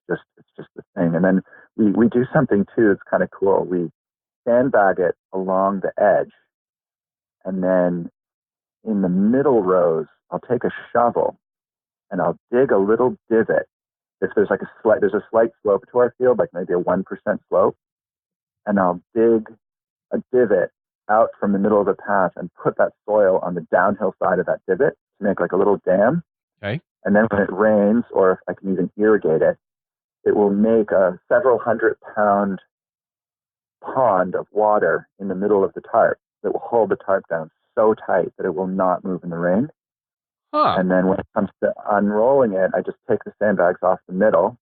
[SPEAKER 2] it's just the thing. And then we do something too. It's kind of cool. We sandbag it along the edge, and then in the middle rows, I'll take a shovel and I'll dig a little divot. If there's there's a slight slope to our field, like maybe a 1% slope, and I'll dig a divot out from the middle of the path and put that soil on the downhill side of that divot to make like a little dam.
[SPEAKER 3] Okay.
[SPEAKER 2] And then when it rains, or if I can even irrigate it, it will make a several 100-pound pond of water in the middle of the tarp that will hold the tarp down so tight that it will not move in the rain.
[SPEAKER 3] Huh.
[SPEAKER 2] And then when it comes to unrolling it, I just take the sandbags off the middle,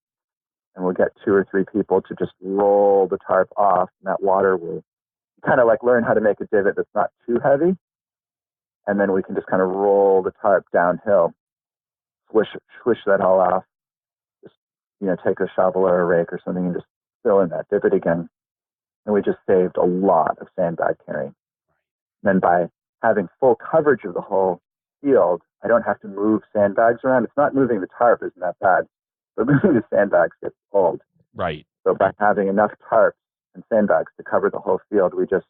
[SPEAKER 2] and we'll get 2 or 3 people to just roll the tarp off, and that water will kind of like learn how to make a divot that's not too heavy. And then we can just kind of roll the tarp downhill, swish that all off, just, take a shovel or a rake or something and just fill in that divot again. And we just saved a lot of sandbag carrying. And then by having full coverage of the whole field, I don't have to move sandbags around. It's not moving the tarp isn't that bad, but moving the sandbags gets old.
[SPEAKER 3] Right.
[SPEAKER 2] So by having enough tarps and sandbags to cover the whole field, we just,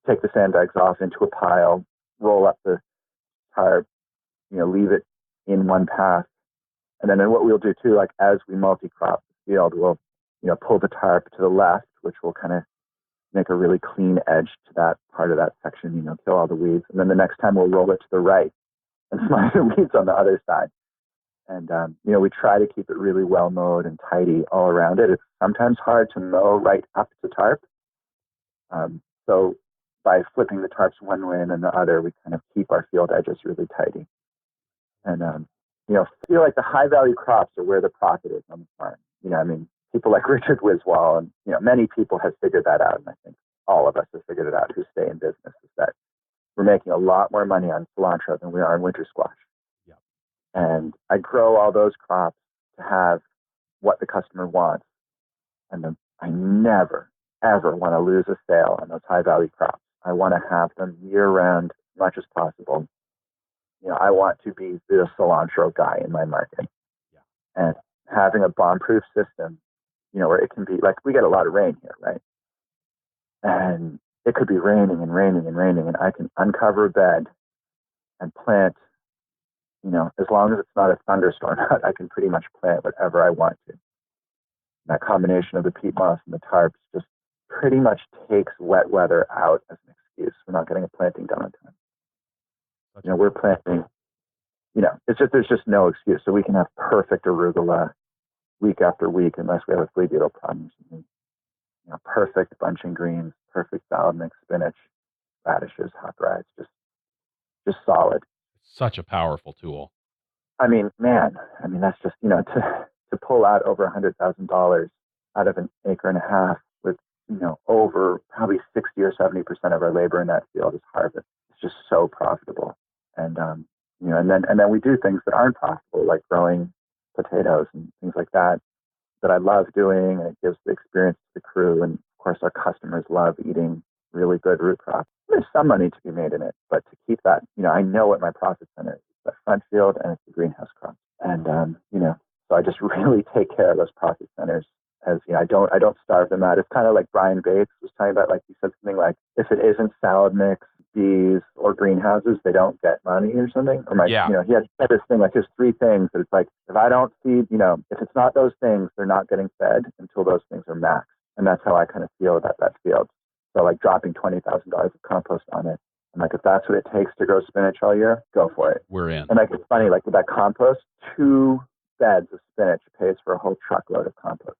[SPEAKER 2] take the sandbags off into a pile, roll up the tarp, leave it in one path. And then what we'll do too, like as we multi-crop the field, we'll, pull the tarp to the left, which will kind of make a really clean edge to that part of that section, kill all the weeds. And then the next time we'll roll it to the right and smite the weeds on the other side. And, we try to keep it really well mowed and tidy all around it. It's sometimes hard to mow right up to tarp. So by flipping the tarps one way and then the other, we kind of keep our field edges really tidy. And, feel like the high value crops are where the profit is on the farm. People like Richard Wiswall and, many people have figured that out. And I think all of us have figured it out who stay in business, is that we're making a lot more money on cilantro than we are on winter squash.
[SPEAKER 3] Yeah.
[SPEAKER 2] And I grow all those crops to have what the customer wants. And I never, ever want to lose a sale on those high value crops. I want to have them year round as much as possible. I want to be the cilantro guy in my market.
[SPEAKER 3] Yeah.
[SPEAKER 2] And having a bomb-proof system, where it can be like, we get a lot of rain here, right? And it could be raining and raining and raining, and I can uncover a bed and plant, as long as it's not a thunderstorm, I can pretty much plant whatever I want to. That combination of the peat moss and the tarps just pretty much takes wet weather out as an excuse for not getting a planting done on time. We're planting, there's just no excuse. So we can have perfect arugula week after week unless we have a flea beetle problem. Perfect bunching greens, perfect salad mix, spinach, radishes, hot rice, just solid.
[SPEAKER 3] Such a powerful tool.
[SPEAKER 2] That's just, to pull out over $100,000 out of an acre and a half with, over probably 60 or 70% of our labor in that field is harvest. It's just so profitable. And, and then we do things that aren't profitable, like growing potatoes and things like that I love doing. And it gives the experience to the crew. And of course, our customers love eating really good root crops. There's some money to be made in it, but to keep that, I know what my profit center is. It's the front field and it's the greenhouse crop. And, so I just really take care of those profit centers as, I don't starve them out. It's kind of like Brian Bates was talking about, like he said something like, if it isn't salad mix, bees, or greenhouses, they don't get money or something. Or he had said this thing, like there's three things that it's like, if I don't feed, if it's not those things, they're not getting fed until those things are maxed. And that's how I kind of feel about that field. So like dropping $20,000 of compost on it. And like, if that's what it takes to grow spinach all year, go for it.
[SPEAKER 3] We're in.
[SPEAKER 2] And like, it's funny, like with that compost, 2 beds of spinach pays for a whole truckload of compost.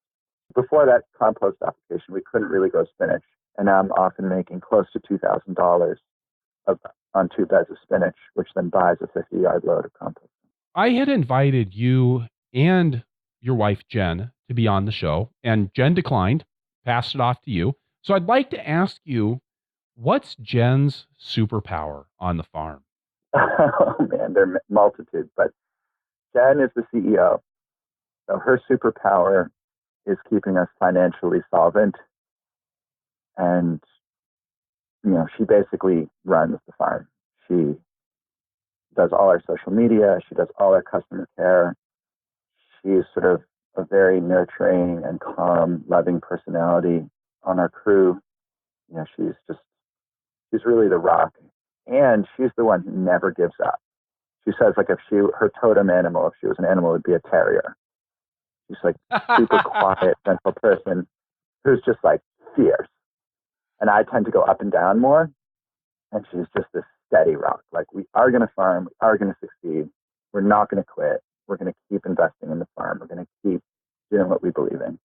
[SPEAKER 2] Before that compost application, we couldn't really grow spinach. And now I'm often making close to $2,000 on 2 beds of spinach, which then buys a 50-yard load of compost.
[SPEAKER 3] I had invited you and your wife, Jen, to be on the show, and Jen declined, passed it off to you. So I'd like to ask you, what's Jen's superpower on the farm?
[SPEAKER 2] Oh, man, there are multitudes, but Jen is the CEO. So her superpower is keeping us financially solvent. And, she basically runs the farm. She does all our social media. She does all our customer care. She's sort of a very nurturing and calm, loving personality on our crew. She's really the rock. And she's the one who never gives up. She says, like, her totem animal, if she was an animal, would be a terrier. She's like super quiet, gentle person who's just like fierce. And I tend to go up and down more. And she's just this steady rock. Like, we are going to farm. We are going to succeed. We're not going to quit. We're going to keep investing in the farm. We're going to keep doing what we believe in.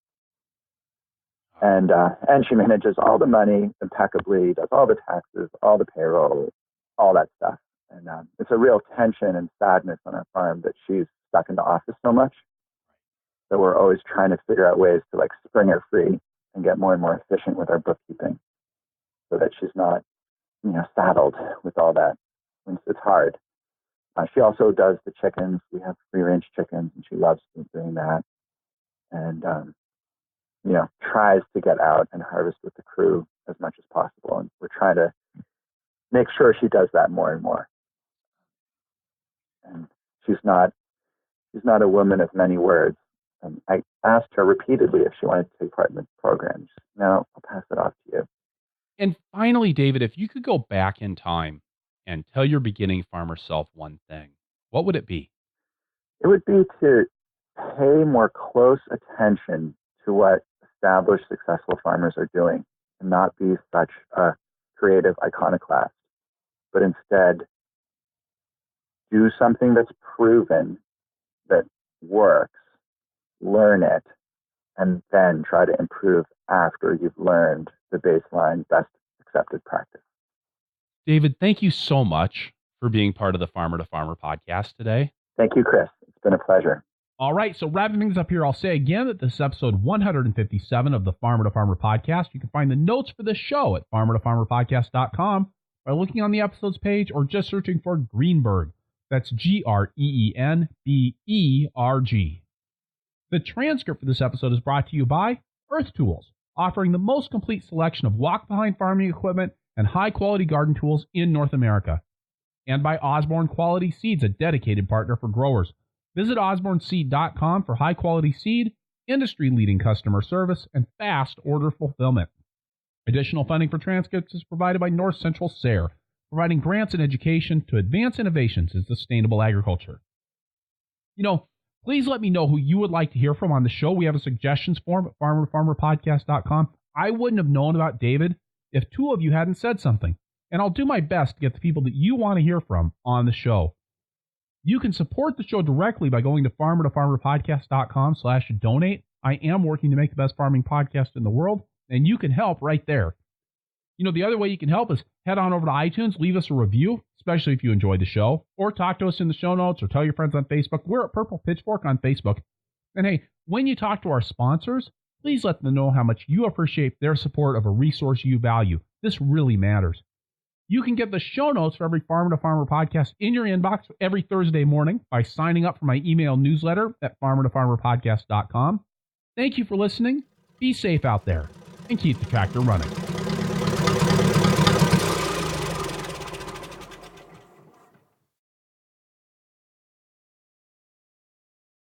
[SPEAKER 2] And she manages all the money impeccably, does all the taxes, all the payroll, all that stuff. And it's a real tension and sadness on our farm that she's stuck in the office so much. So we're always trying to figure out ways to like spring her free and get more and more efficient with our bookkeeping so that she's not, saddled with all that. And it's hard. She also does the chickens. We have free-range chickens, and she loves doing that. And, tries to get out and harvest with the crew as much as possible. And we're trying to make sure she does that more and more. And she's not a woman of many words. And I asked her repeatedly if she wanted to take part in the program. No, I'll pass it off to you.
[SPEAKER 3] And finally, David, if you could go back in time and tell your beginning farmer self one thing, what would it be?
[SPEAKER 2] It would be to pay more close attention to what established successful farmers are doing and not be such a creative iconoclast, but instead do something that's proven that works, learn it, and then try to improve after you've learned the baseline best accepted practice.
[SPEAKER 3] David, thank you so much for being part of the Farmer to Farmer podcast today.
[SPEAKER 2] Thank you, Chris. It's been a pleasure.
[SPEAKER 1] All right, so wrapping things up here, I'll say again that this is episode 157 of the Farmer to Farmer podcast. You can find the notes for this show at farmertofarmerpodcast.com by looking on the episodes page or just searching for Greenberg. That's Greenberg. The transcript for this episode is brought to you by Earth Tools, offering the most complete selection of walk-behind farming equipment and high-quality garden tools in North America. And by Osborne Quality Seeds, a dedicated partner for growers. Visit osborneseed.com for high-quality seed, industry-leading customer service, and fast order fulfillment. Additional funding for transcripts is provided by North Central SARE, providing grants and education to advance innovations in sustainable agriculture. Please let me know who you would like to hear from on the show. We have a suggestions form at farmertofarmerpodcast.com. I wouldn't have known about David if two of you hadn't said something, and I'll do my best to get the people that you want to hear from on the show. You can support the show directly by going to farmertofarmerpodcast.com/donate. I am working to make the best farming podcast in the world, and you can help right there. The other way you can help is head on over to iTunes, leave us a review, especially if you enjoyed the show, or talk to us in the show notes, or tell your friends on Facebook. We're at Purple Pitchfork on Facebook. And hey, when you talk to our sponsors, please let them know how much you appreciate their support of a resource you value. This really matters. You can get the show notes for every Farmer to Farmer podcast in your inbox every Thursday morning by signing up for my email newsletter at farmertofarmerpodcast.com. Thank you for listening. Be safe out there and keep the tractor running.